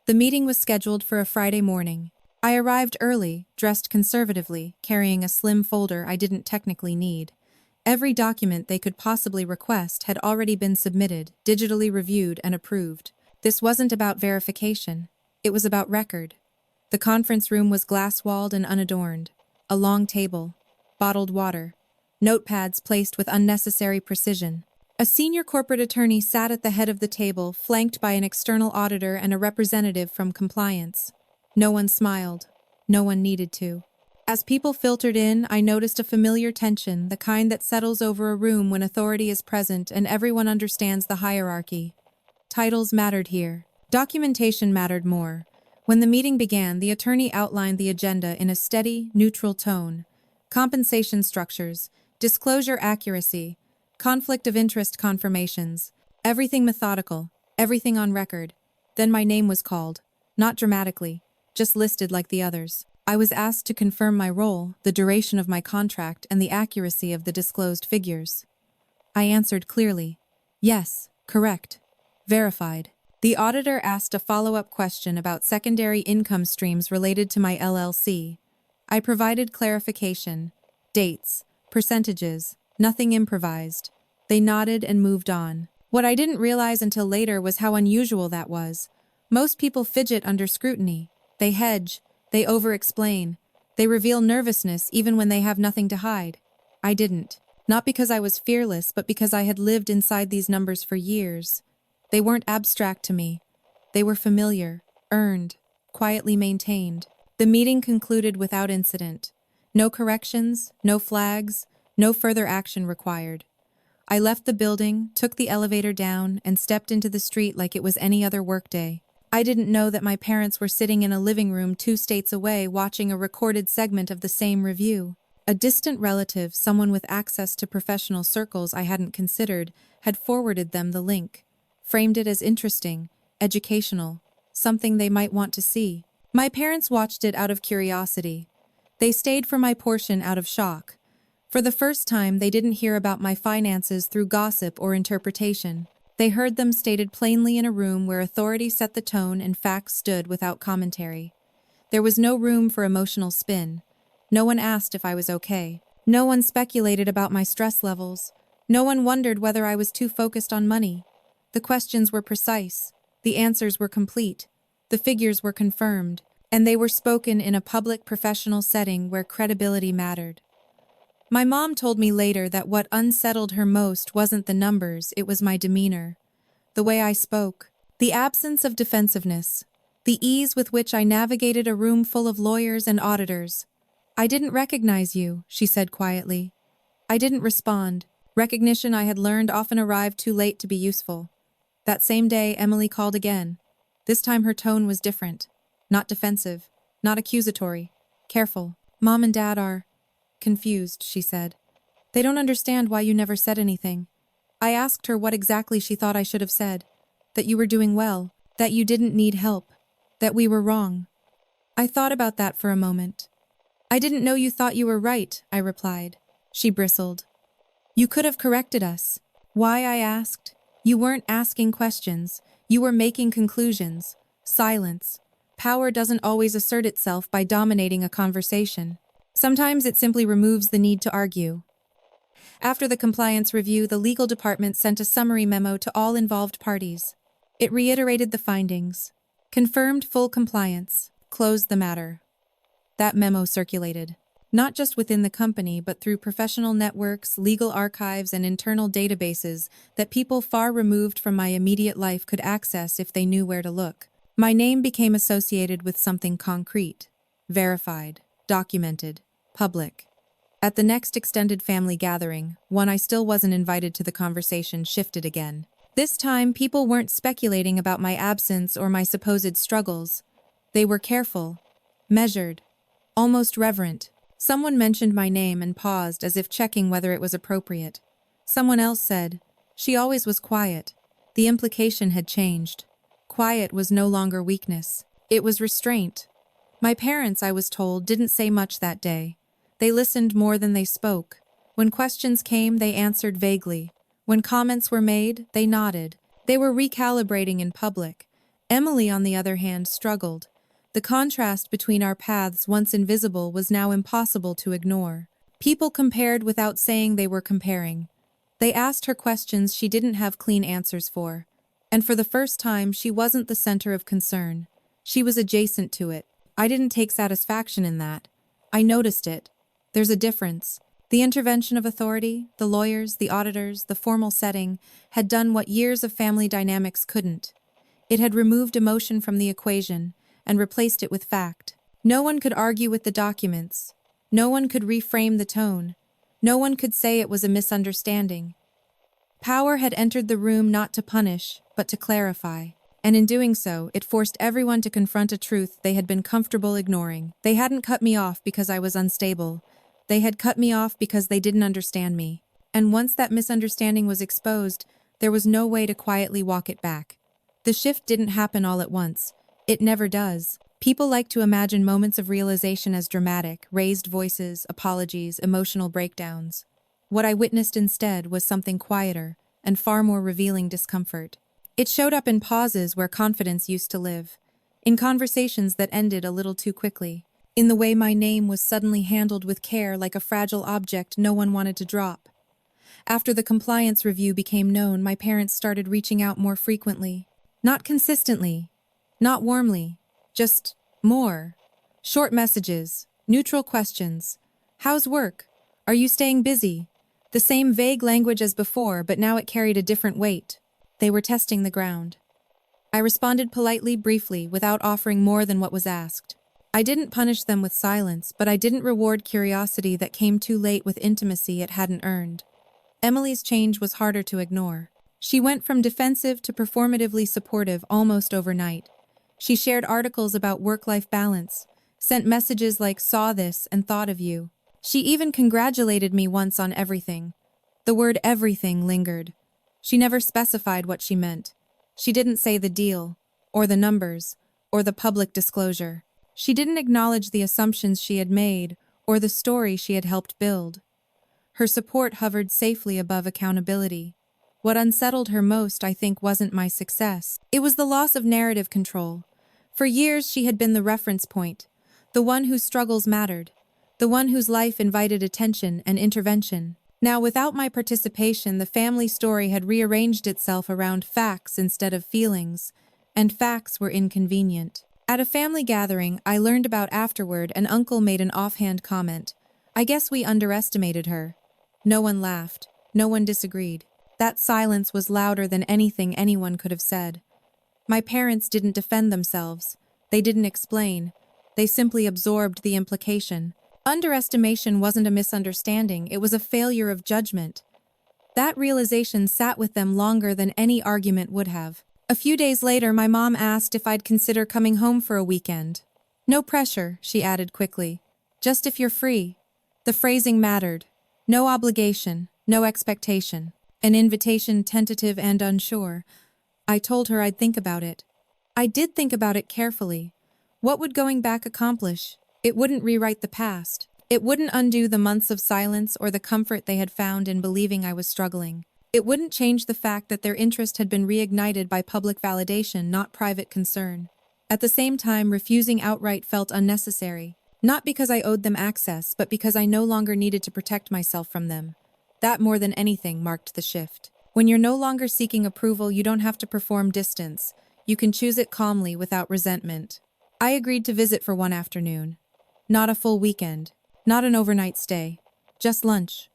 The meeting was scheduled for a Friday morning. I arrived early, dressed conservatively, carrying a slim folder I didn't technically need. Every document they could possibly request had already been submitted, digitally reviewed, and approved. This wasn't about verification. It was about record. The conference room was glass-walled and unadorned. A long table, bottled water, notepads placed with unnecessary precision. A senior corporate attorney sat at the head of the table, flanked by an external auditor and a representative from compliance. No one smiled. No one needed to. As people filtered in, I noticed a familiar tension, the kind that settles over a room when authority is present and everyone understands the hierarchy. Titles mattered here. Documentation mattered more. When the meeting began, the attorney outlined the agenda in a steady, neutral tone. Compensation structures, disclosure accuracy, conflict of interest confirmations, everything methodical, everything on record. Then my name was called, not dramatically, just listed like the others. I was asked to confirm my role, the duration of my contract, and the accuracy of the disclosed figures. I answered clearly, yes, correct, verified. The auditor asked a follow-up question about secondary income streams related to my LLC. I provided clarification, dates, percentages, nothing improvised. They nodded and moved on. What I didn't realize until later was how unusual that was. Most people fidget under scrutiny. They hedge. They over-explain. They reveal nervousness even when they have nothing to hide. I didn't. Not because I was fearless, but because I had lived inside these numbers for years. They weren't abstract to me. They were familiar, earned, quietly maintained. The meeting concluded without incident. No corrections, no flags, no further action required. I left the building, took the elevator down, and stepped into the street like it was any other workday. I didn't know that my parents were sitting in a living room 2 states away watching a recorded segment of the same review. A distant relative, someone with access to professional circles I hadn't considered, had forwarded them the link, framed it as interesting, educational, something they might want to see. My parents watched it out of curiosity. They stayed for my portion out of shock. For the first time, they didn't hear about my finances through gossip or interpretation. They heard them stated plainly in a room where authority set the tone and facts stood without commentary. There was no room for emotional spin. No one asked if I was okay. No one speculated about my stress levels. No one wondered whether I was too focused on money. The questions were precise. The answers were complete. The figures were confirmed. And they were spoken in a public professional setting where credibility mattered. My mom told me later that what unsettled her most wasn't the numbers, it was my demeanor. The way I spoke. The absence of defensiveness. The ease with which I navigated a room full of lawyers and auditors. "I didn't recognize you," she said quietly. I didn't respond. Recognition, I had learned, often arrived too late to be useful. That same day, Emily called again. This time her tone was different. Not defensive. Not accusatory. Careful. "Mom and Dad are confused," she said. "They don't understand why you never said anything." I asked her what exactly she thought I should have said. That you were doing well. That you didn't need help. That we were wrong. I thought about that for a moment. "I didn't know you thought you were right," I replied. She bristled. "You could have corrected us." "Why?" I asked. "You weren't asking questions. You were making conclusions." Silence. Power doesn't always assert itself by dominating a conversation. Sometimes it simply removes the need to argue. After the compliance review, the legal department sent a summary memo to all involved parties. It reiterated the findings, confirmed full compliance, closed the matter. That memo circulated. not just within the company but through professional networks, legal archives, and internal databases that people far removed from my immediate life could access if they knew where to look. My name became associated with something concrete, verified, documented, public. At the next extended family gathering, one I still wasn't invited to, the conversation shifted again. This time, people weren't speculating about my absence or my supposed struggles. They were careful, measured, almost reverent. Someone mentioned my name and paused as if checking whether it was appropriate. Someone else said, "She always was quiet." The implication had changed. Quiet was no longer weakness. It was restraint. My parents, I was told, didn't say much that day. They listened more than they spoke. When questions came, they answered vaguely. When comments were made, they nodded. They were recalibrating in public. Emily, on the other hand, struggled. The contrast between our paths, once invisible, was now impossible to ignore. People compared without saying they were comparing. They asked her questions she didn't have clean answers for. And for the first time, she wasn't the center of concern. She was adjacent to it. I didn't take satisfaction in that. I noticed it. There's a difference. The intervention of authority, the lawyers, the auditors, the formal setting, had done what years of family dynamics couldn't. It had removed emotion from the equation and replaced it with fact. No one could argue with the documents. No one could reframe the tone. No one could say it was a misunderstanding. Power had entered the room not to punish, but to clarify. And in doing so, it forced everyone to confront a truth they had been comfortable ignoring. They hadn't cut me off because I was unstable. They had cut me off because they didn't understand me. And once that misunderstanding was exposed, there was no way to quietly walk it back. The shift didn't happen all at once. It never does. People like to imagine moments of realization as dramatic, raised voices, apologies, emotional breakdowns. What I witnessed instead was something quieter and far more revealing discomfort. It showed up in pauses where confidence used to live, in conversations that ended a little too quickly, in the way my name was suddenly handled with care like a fragile object no one wanted to drop. After the compliance review became known, my parents started reaching out more frequently. Not consistently, not warmly, just more. Short messages, neutral questions. How's work? Are you staying busy? The same vague language as before, but now it carried a different weight. They were testing the ground. I responded politely, briefly, without offering more than what was asked. I didn't punish them with silence, but I didn't reward curiosity that came too late with intimacy it hadn't earned. Emily's change was harder to ignore. She went from defensive to performatively supportive almost overnight. She shared articles about work-life balance, sent messages like "saw this and thought of you." She even congratulated me once on everything. The word everything lingered. She never specified what she meant. She didn't say the deal, or the numbers, or the public disclosure. She didn't acknowledge the assumptions she had made, or the story she had helped build. Her support hovered safely above accountability. What unsettled her most, I think, wasn't my success. It was the loss of narrative control. For years, she had been the reference point, the one whose struggles mattered, the one whose life invited attention and intervention. Now, without my participation, the family story had rearranged itself around facts instead of feelings, and facts were inconvenient. At a family gathering I learned about afterward, an uncle made an offhand comment. "I guess we underestimated her." No one laughed. No one disagreed. That silence was louder than anything anyone could have said. My parents didn't defend themselves. They didn't explain. They simply absorbed the implication. Underestimation wasn't a misunderstanding, it was a failure of judgment. That realization sat with them longer than any argument would have. A few days later, my mom asked if I'd consider coming home for a weekend. "No pressure," she added quickly. "Just if you're free." The phrasing mattered. No obligation, no expectation. An invitation tentative and unsure. I told her I'd think about it. I did think about it carefully. What would going back accomplish? It wouldn't rewrite the past. It wouldn't undo the months of silence or the comfort they had found in believing I was struggling. It wouldn't change the fact that their interest had been reignited by public validation, not private concern. At the same time, refusing outright felt unnecessary. Not because I owed them access, but because I no longer needed to protect myself from them. That, more than anything, marked the shift. When you're no longer seeking approval, you don't have to perform distance. You can choose it calmly without resentment. I agreed to visit for one afternoon. Not a full weekend. Not an overnight stay. Just lunch.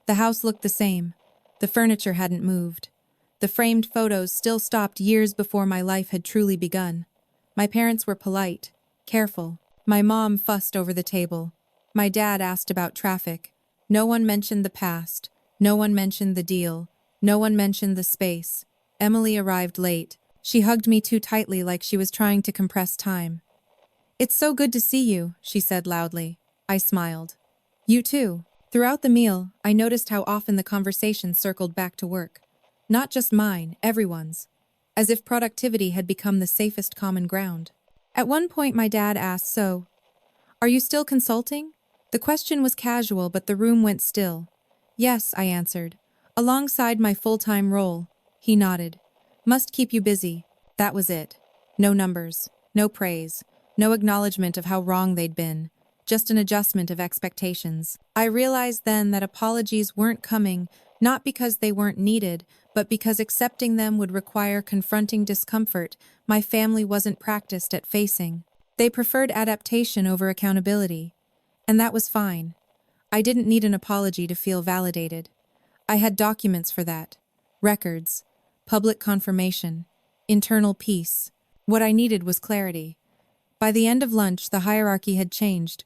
The house looked the same. The furniture hadn't moved. The framed photos still stopped years before my life had truly begun. My parents were polite, careful. My mom fussed over the table. My dad asked about traffic. No one mentioned the past. No one mentioned the deal. No one mentioned the space. Emily arrived late. She hugged me too tightly like she was trying to compress time. "It's so good to see you," she said loudly. I smiled. "You too." Throughout the meal, I noticed how often the conversation circled back to work. Not just mine, everyone's. As if productivity had become the safest common ground. At one point my dad asked, "So, are you still consulting?" The question was casual, but the room went still. "Yes," I answered. "Alongside my full-time role." He nodded. "Must keep you busy." That was it. No numbers, no praise, no acknowledgement of how wrong they'd been. Just an adjustment of expectations. I realized then that apologies weren't coming, not because they weren't needed, but because accepting them would require confronting discomfort my family wasn't practiced at facing. They preferred adaptation over accountability. And that was fine. I didn't need an apology to feel validated. I had documents for that. Records. Public confirmation. Internal peace. What I needed was clarity. By the end of lunch, the hierarchy had changed.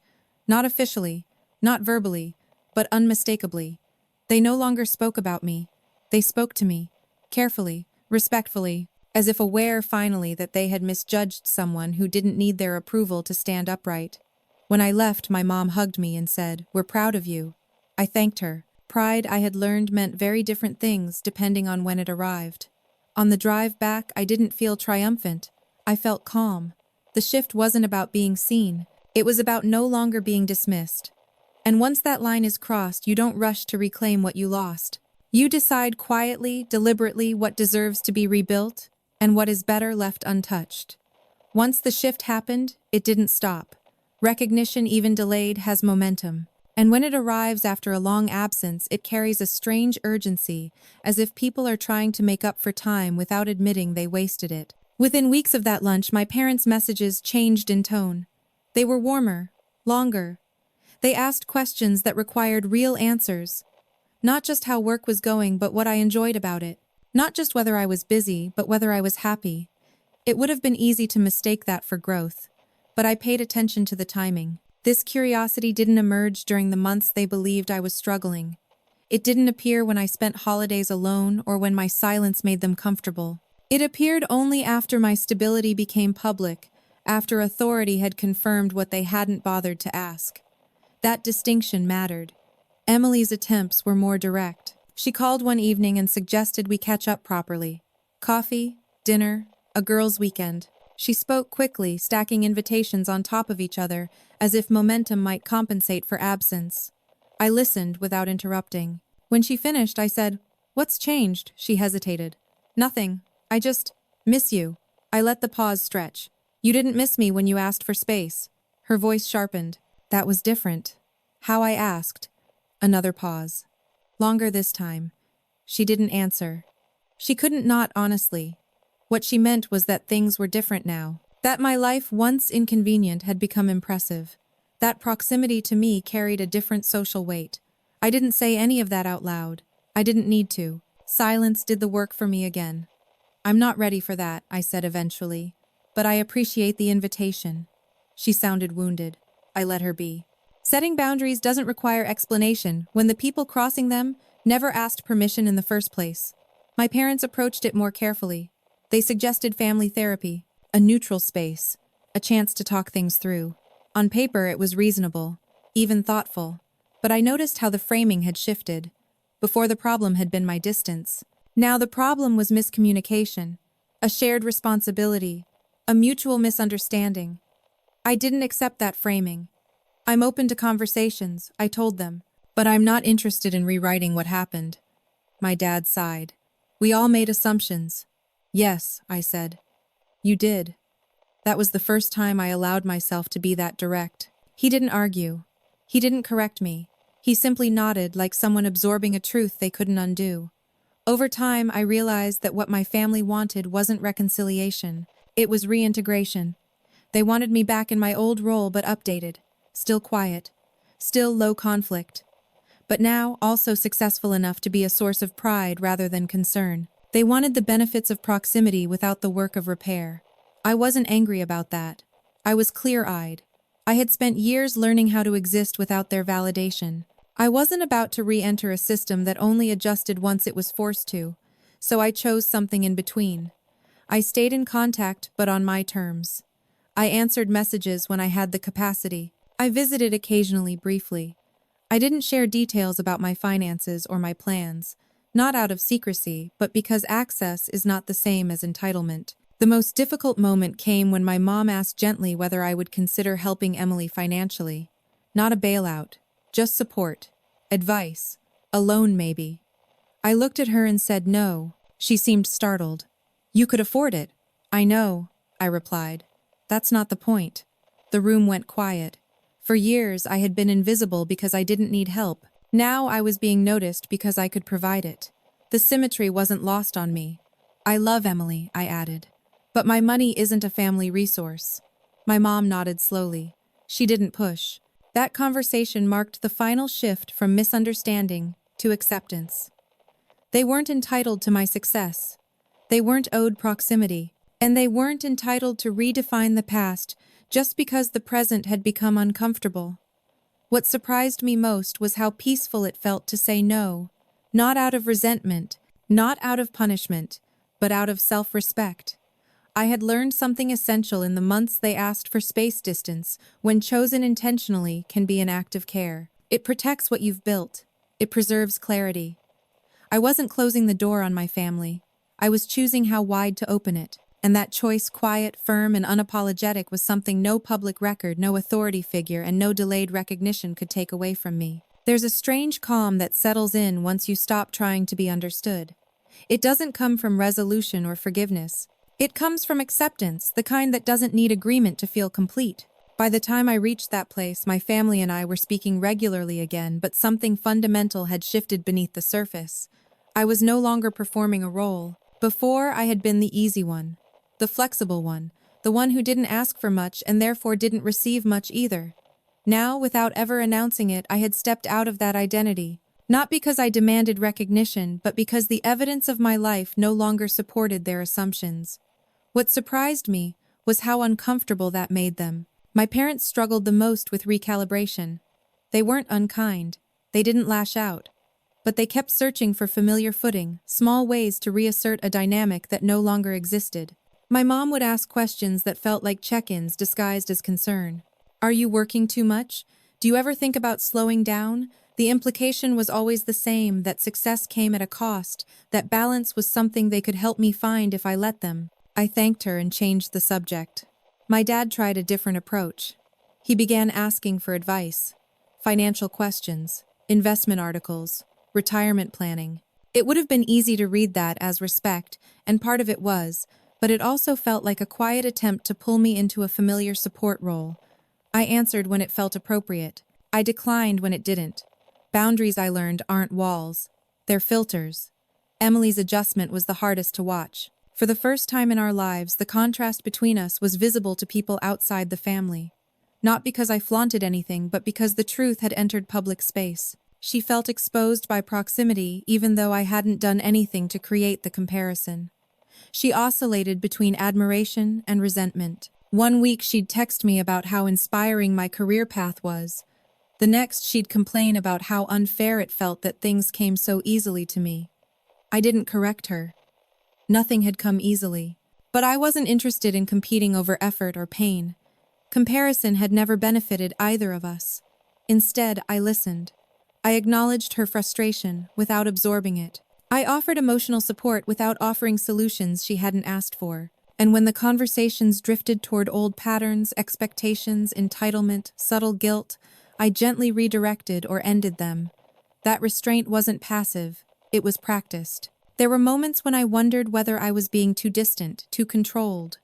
Not officially, not verbally, but unmistakably. They no longer spoke about me. They spoke to me. Carefully, respectfully, as if aware finally that they had misjudged someone who didn't need their approval to stand upright. When I left, my mom hugged me and said, "We're proud of you." I thanked her. Pride, I had learned, meant very different things depending on when it arrived. On the drive back, I didn't feel triumphant. I felt calm. The shift wasn't about being seen. It was about no longer being dismissed. And once that line is crossed, you don't rush to reclaim what you lost. You decide quietly, deliberately what deserves to be rebuilt and what is better left untouched. Once the shift happened, it didn't stop. Recognition, even delayed, has momentum. And when it arrives after a long absence, it carries a strange urgency, as if people are trying to make up for time without admitting they wasted it. Within weeks of that lunch, my parents' messages changed in tone. They were warmer, longer. They asked questions that required real answers. Not just how work was going, but what I enjoyed about it. Not just whether I was busy, but whether I was happy. It would have been easy to mistake that for growth. But I paid attention to the timing. This curiosity didn't emerge during the months they believed I was struggling. It didn't appear when I spent holidays alone or when my silence made them comfortable. It appeared only after my stability became public, after authority had confirmed what they hadn't bothered to ask. That distinction mattered. Emily's attempts were more direct. She called one evening and suggested we catch up properly. Coffee, dinner, a girls' weekend. She spoke quickly, stacking invitations on top of each other, as if momentum might compensate for absence. I listened without interrupting. When she finished, I said, "What's changed?" She hesitated. "Nothing. I just miss you." I let the pause stretch. "You didn't miss me when you asked for space." Her voice sharpened. That was different. How I asked. Another pause. Longer this time. She didn't answer. She couldn't not honestly. What she meant was that things were different now. That my life, once inconvenient, had become impressive. That proximity to me carried a different social weight. I didn't say any of that out loud. I didn't need to. Silence did the work for me again. "I'm not ready for that," I said eventually. "But I appreciate the invitation." She sounded wounded. I let her be. Setting boundaries doesn't require explanation when the people crossing them never asked permission in the first place. My parents approached it more carefully. They suggested family therapy, a neutral space, a chance to talk things through. On paper, it was reasonable, even thoughtful. But I noticed how the framing had shifted. Before, the problem had been my distance. Now the problem was miscommunication, a shared responsibility, a mutual misunderstanding. I didn't accept that framing. "I'm open to conversations," I told them, "but I'm not interested in rewriting what happened." My dad sighed. "We all made assumptions." "Yes," I said. "You did." That was the first time I allowed myself to be that direct. He didn't argue. He didn't correct me. He simply nodded like someone absorbing a truth they couldn't undo. Over time, I realized that what my family wanted wasn't reconciliation. It was reintegration. They wanted me back in my old role but updated, still quiet, still low conflict, but now also successful enough to be a source of pride rather than concern. They wanted the benefits of proximity without the work of repair. I wasn't angry about that. I was clear-eyed. I had spent years learning how to exist without their validation. I wasn't about to re-enter a system that only adjusted once it was forced to, so I chose something in between. I stayed in contact, but on my terms. I answered messages when I had the capacity. I visited occasionally briefly. I didn't share details about my finances or my plans, not out of secrecy, but because access is not the same as entitlement. The most difficult moment came when my mom asked gently whether I would consider helping Emily financially. Not a bailout, just support, advice, a loan maybe. I looked at her and said no. She seemed startled. "You could afford it." "I know," I replied. "That's not the point." The room went quiet. For years I had been invisible because I didn't need help. Now I was being noticed because I could provide it. The symmetry wasn't lost on me. "I love Emily," I added. "But my money isn't a family resource." My mom nodded slowly. She didn't push. That conversation marked the final shift from misunderstanding to acceptance. They weren't entitled to my success. They weren't owed proximity. And they weren't entitled to redefine the past just because the present had become uncomfortable. What surprised me most was how peaceful it felt to say no, not out of resentment, not out of punishment, but out of self-respect. I had learned something essential in the months they asked for space distance, when chosen intentionally, can be an act of care. It protects what you've built. It preserves clarity. I wasn't closing the door on my family. I was choosing how wide to open it. And that choice, quiet, firm, and unapologetic, was something no public record, no authority figure, and no delayed recognition could take away from me. There's a strange calm that settles in once you stop trying to be understood. It doesn't come from resolution or forgiveness. It comes from acceptance, the kind that doesn't need agreement to feel complete. By the time I reached that place, my family and I were speaking regularly again, but something fundamental had shifted beneath the surface. I was no longer performing a role. Before, I had been the easy one. The flexible one, the one who didn't ask for much and therefore didn't receive much either. Now, without ever announcing it, I had stepped out of that identity. Not because I demanded recognition, but because the evidence of my life no longer supported their assumptions. What surprised me was how uncomfortable that made them. My parents struggled the most with recalibration. They weren't unkind. They didn't lash out. But they kept searching for familiar footing, small ways to reassert a dynamic that no longer existed. My mom would ask questions that felt like check-ins disguised as concern. "Are you working too much? Do you ever think about slowing down?" The implication was always the same, that success came at a cost, that balance was something they could help me find if I let them. I thanked her and changed the subject. My dad tried a different approach. He began asking for advice. Financial questions, investment articles, retirement planning. It would have been easy to read that as respect, and part of it was, but it also felt like a quiet attempt to pull me into a familiar support role. I answered when it felt appropriate. I declined when it didn't. Boundaries, I learned, aren't walls. They're filters. Emily's adjustment was the hardest to watch. For the first time in our lives, the contrast between us was visible to people outside the family. Not because I flaunted anything, but because the truth had entered public space. She felt exposed by proximity, even though I hadn't done anything to create the comparison. She oscillated between admiration and resentment. One week she'd text me about how inspiring my career path was. The next she'd complain about how unfair it felt that things came so easily to me. I didn't correct her. Nothing had come easily. But I wasn't interested in competing over effort or pain. Comparison had never benefited either of us. Instead, I listened. I acknowledged her frustration without absorbing it. I offered emotional support without offering solutions she hadn't asked for. And when the conversations drifted toward old patterns, expectations, entitlement, subtle guilt, I gently redirected or ended them. That restraint wasn't passive, it was practiced. There were moments when I wondered whether I was being too distant, too controlled,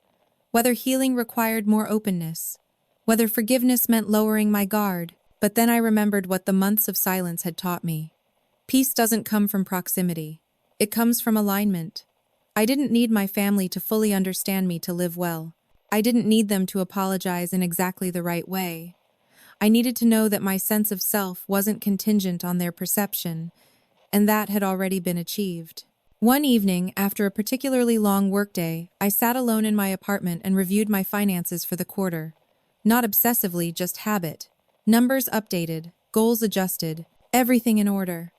whether healing required more openness, whether forgiveness meant lowering my guard. But then I remembered what the months of silence had taught me. Peace doesn't come from proximity. It comes from alignment. I didn't need my family to fully understand me to live well. I didn't need them to apologize in exactly the right way. I needed to know that my sense of self wasn't contingent on their perception, and that had already been achieved. One evening, after a particularly long workday, I sat alone in my apartment and reviewed my finances for the quarter. Not obsessively, just habit. Numbers updated, goals adjusted, everything in order.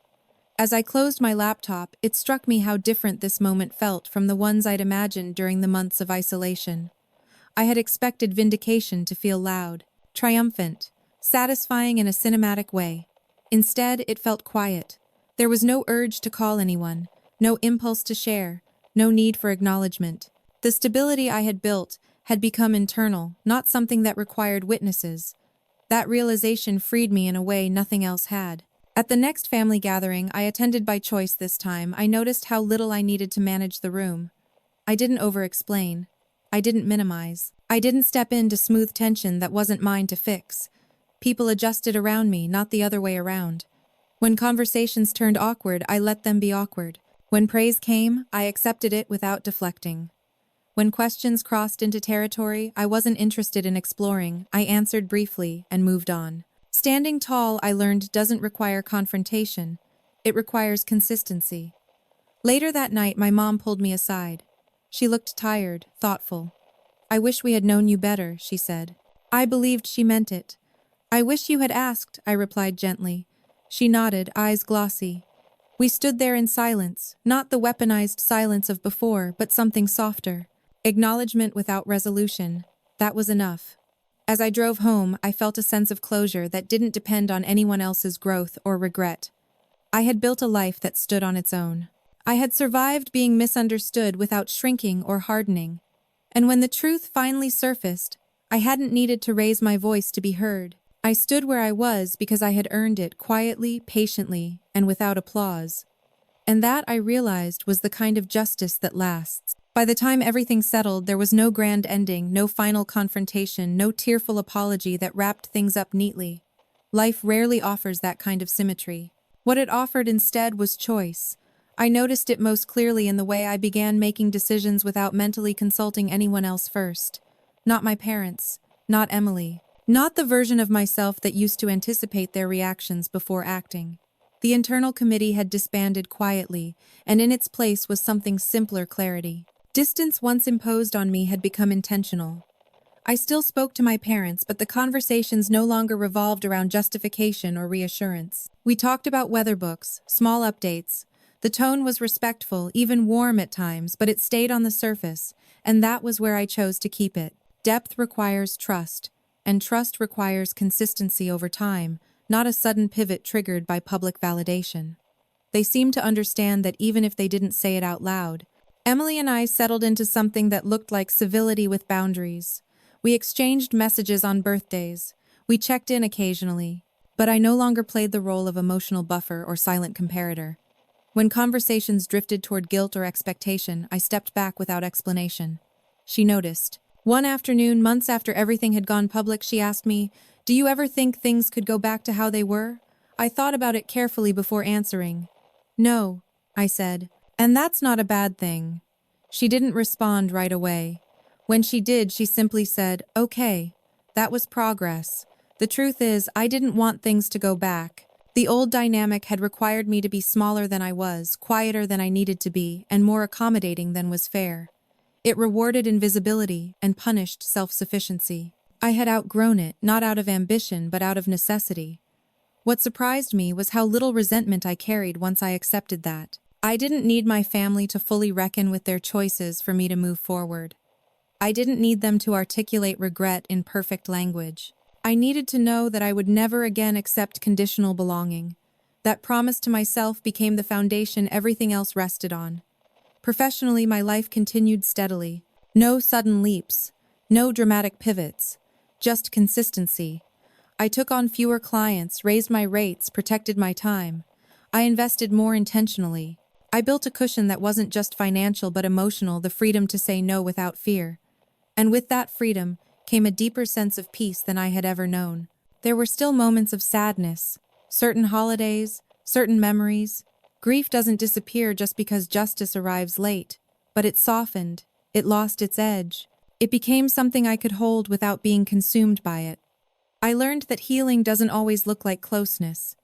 As I closed my laptop, it struck me how different this moment felt from the ones I'd imagined during the months of isolation. I had expected vindication to feel loud, triumphant, satisfying in a cinematic way. Instead, it felt quiet. There was no urge to call anyone, no impulse to share, no need for acknowledgement. The stability I had built had become internal, not something that required witnesses. That realization freed me in a way nothing else had. At the next family gathering I attended by choice this time, I noticed how little I needed to manage the room. I didn't over-explain. I didn't minimize. I didn't step in to smooth tension that wasn't mine to fix. People adjusted around me, not the other way around. When conversations turned awkward, I let them be awkward. When praise came, I accepted it without deflecting. When questions crossed into territory I wasn't interested in exploring, I answered briefly and moved on. Standing tall, I learned, doesn't require confrontation. It requires consistency. Later that night, my mom pulled me aside. She looked tired, thoughtful. "I wish we had known you better," she said. I believed she meant it. "I wish you had asked," I replied gently. She nodded, eyes glossy. We stood there in silence, not the weaponized silence of before, but something softer. Acknowledgement without resolution. That was enough. As I drove home, I felt a sense of closure that didn't depend on anyone else's growth or regret. I had built a life that stood on its own. I had survived being misunderstood without shrinking or hardening. And when the truth finally surfaced, I hadn't needed to raise my voice to be heard. I stood where I was because I had earned it quietly, patiently, and without applause. And that, I realized, was the kind of justice that lasts. By the time everything settled, there was no grand ending, no final confrontation, no tearful apology that wrapped things up neatly. Life rarely offers that kind of symmetry. What it offered instead was choice. I noticed it most clearly in the way I began making decisions without mentally consulting anyone else first. Not my parents, not Emily, not the version of myself that used to anticipate their reactions before acting. The internal committee had disbanded quietly, and in its place was something simpler: clarity. Distance once imposed on me had become intentional. I still spoke to my parents, but the conversations no longer revolved around justification or reassurance. We talked about weather books, small updates. The tone was respectful, even warm at times, but it stayed on the surface, and that was where I chose to keep it. Depth requires trust, and trust requires consistency over time, not a sudden pivot triggered by public validation. They seemed to understand that even if they didn't say it out loud. Emily and I settled into something that looked like civility with boundaries. We exchanged messages on birthdays. We checked in occasionally. But I no longer played the role of emotional buffer or silent comparator. When conversations drifted toward guilt or expectation, I stepped back without explanation. She noticed. One afternoon, months after everything had gone public, she asked me, "Do you ever think things could go back to how they were?" I thought about it carefully before answering. "No," I said. "And that's not a bad thing." She didn't respond right away. When she did, she simply said, "Okay." That was progress. The truth is, I didn't want things to go back. The old dynamic had required me to be smaller than I was, quieter than I needed to be, and more accommodating than was fair. It rewarded invisibility and punished self-sufficiency. I had outgrown it, not out of ambition, but out of necessity. What surprised me was how little resentment I carried once I accepted that. I didn't need my family to fully reckon with their choices for me to move forward. I didn't need them to articulate regret in perfect language. I needed to know that I would never again accept conditional belonging. That promise to myself became the foundation everything else rested on. Professionally, my life continued steadily. No sudden leaps, no dramatic pivots, just consistency. I took on fewer clients, raised my rates, protected my time. I invested more intentionally. I built a cushion that wasn't just financial but emotional, the freedom to say no without fear. And with that freedom came a deeper sense of peace than I had ever known. There were still moments of sadness, certain holidays, certain memories. Grief doesn't disappear just because justice arrives late, but it softened, it lost its edge. It became something I could hold without being consumed by it. I learned that healing doesn't always look like closeness.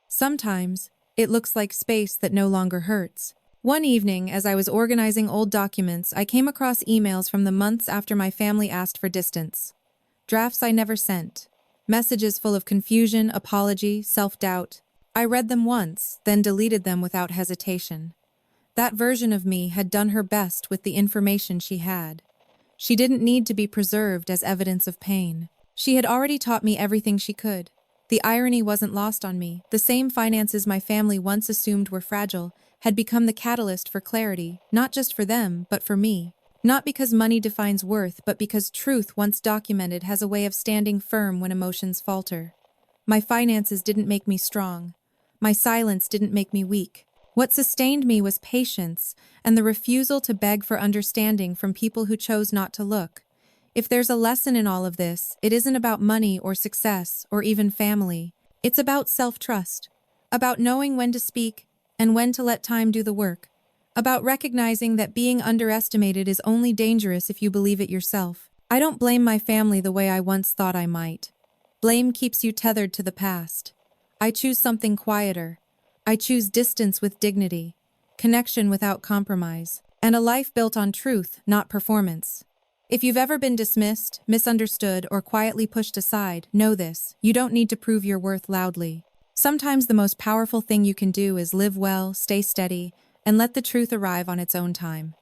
Sometimes, it looks like space that no longer hurts. One evening, as I was organizing old documents, I came across emails from the months after my family asked for distance. Drafts I never sent. Messages full of confusion, apology, self-doubt. I read them once, then deleted them without hesitation. That version of me had done her best with the information she had. She didn't need to be preserved as evidence of pain. She had already taught me everything she could. The irony wasn't lost on me. The same finances my family once assumed were fragile had become the catalyst for clarity, not just for them, but for me. Not because money defines worth, but because truth, once documented, has a way of standing firm when emotions falter. My finances didn't make me strong. My silence didn't make me weak. What sustained me was patience and the refusal to beg for understanding from people who chose not to look. If there's a lesson in all of this, it isn't about money or success or even family. It's about self-trust, about knowing when to speak and when to let time do the work, about recognizing that being underestimated is only dangerous if you believe it yourself. I don't blame my family the way I once thought I might. Blame keeps you tethered to the past. I choose something quieter. I choose distance with dignity, connection without compromise, and a life built on truth, not performance. If you've ever been dismissed, misunderstood, or quietly pushed aside, know this: you don't need to prove your worth loudly. Sometimes the most powerful thing you can do is live well, stay steady, and let the truth arrive on its own time.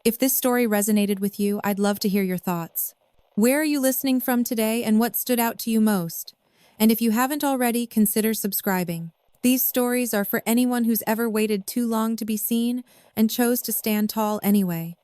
If this story resonated with you, I'd love to hear your thoughts. Where are you listening from today, and what stood out to you most? And if you haven't already, consider subscribing. These stories are for anyone who's ever waited too long to be seen and chose to stand tall anyway.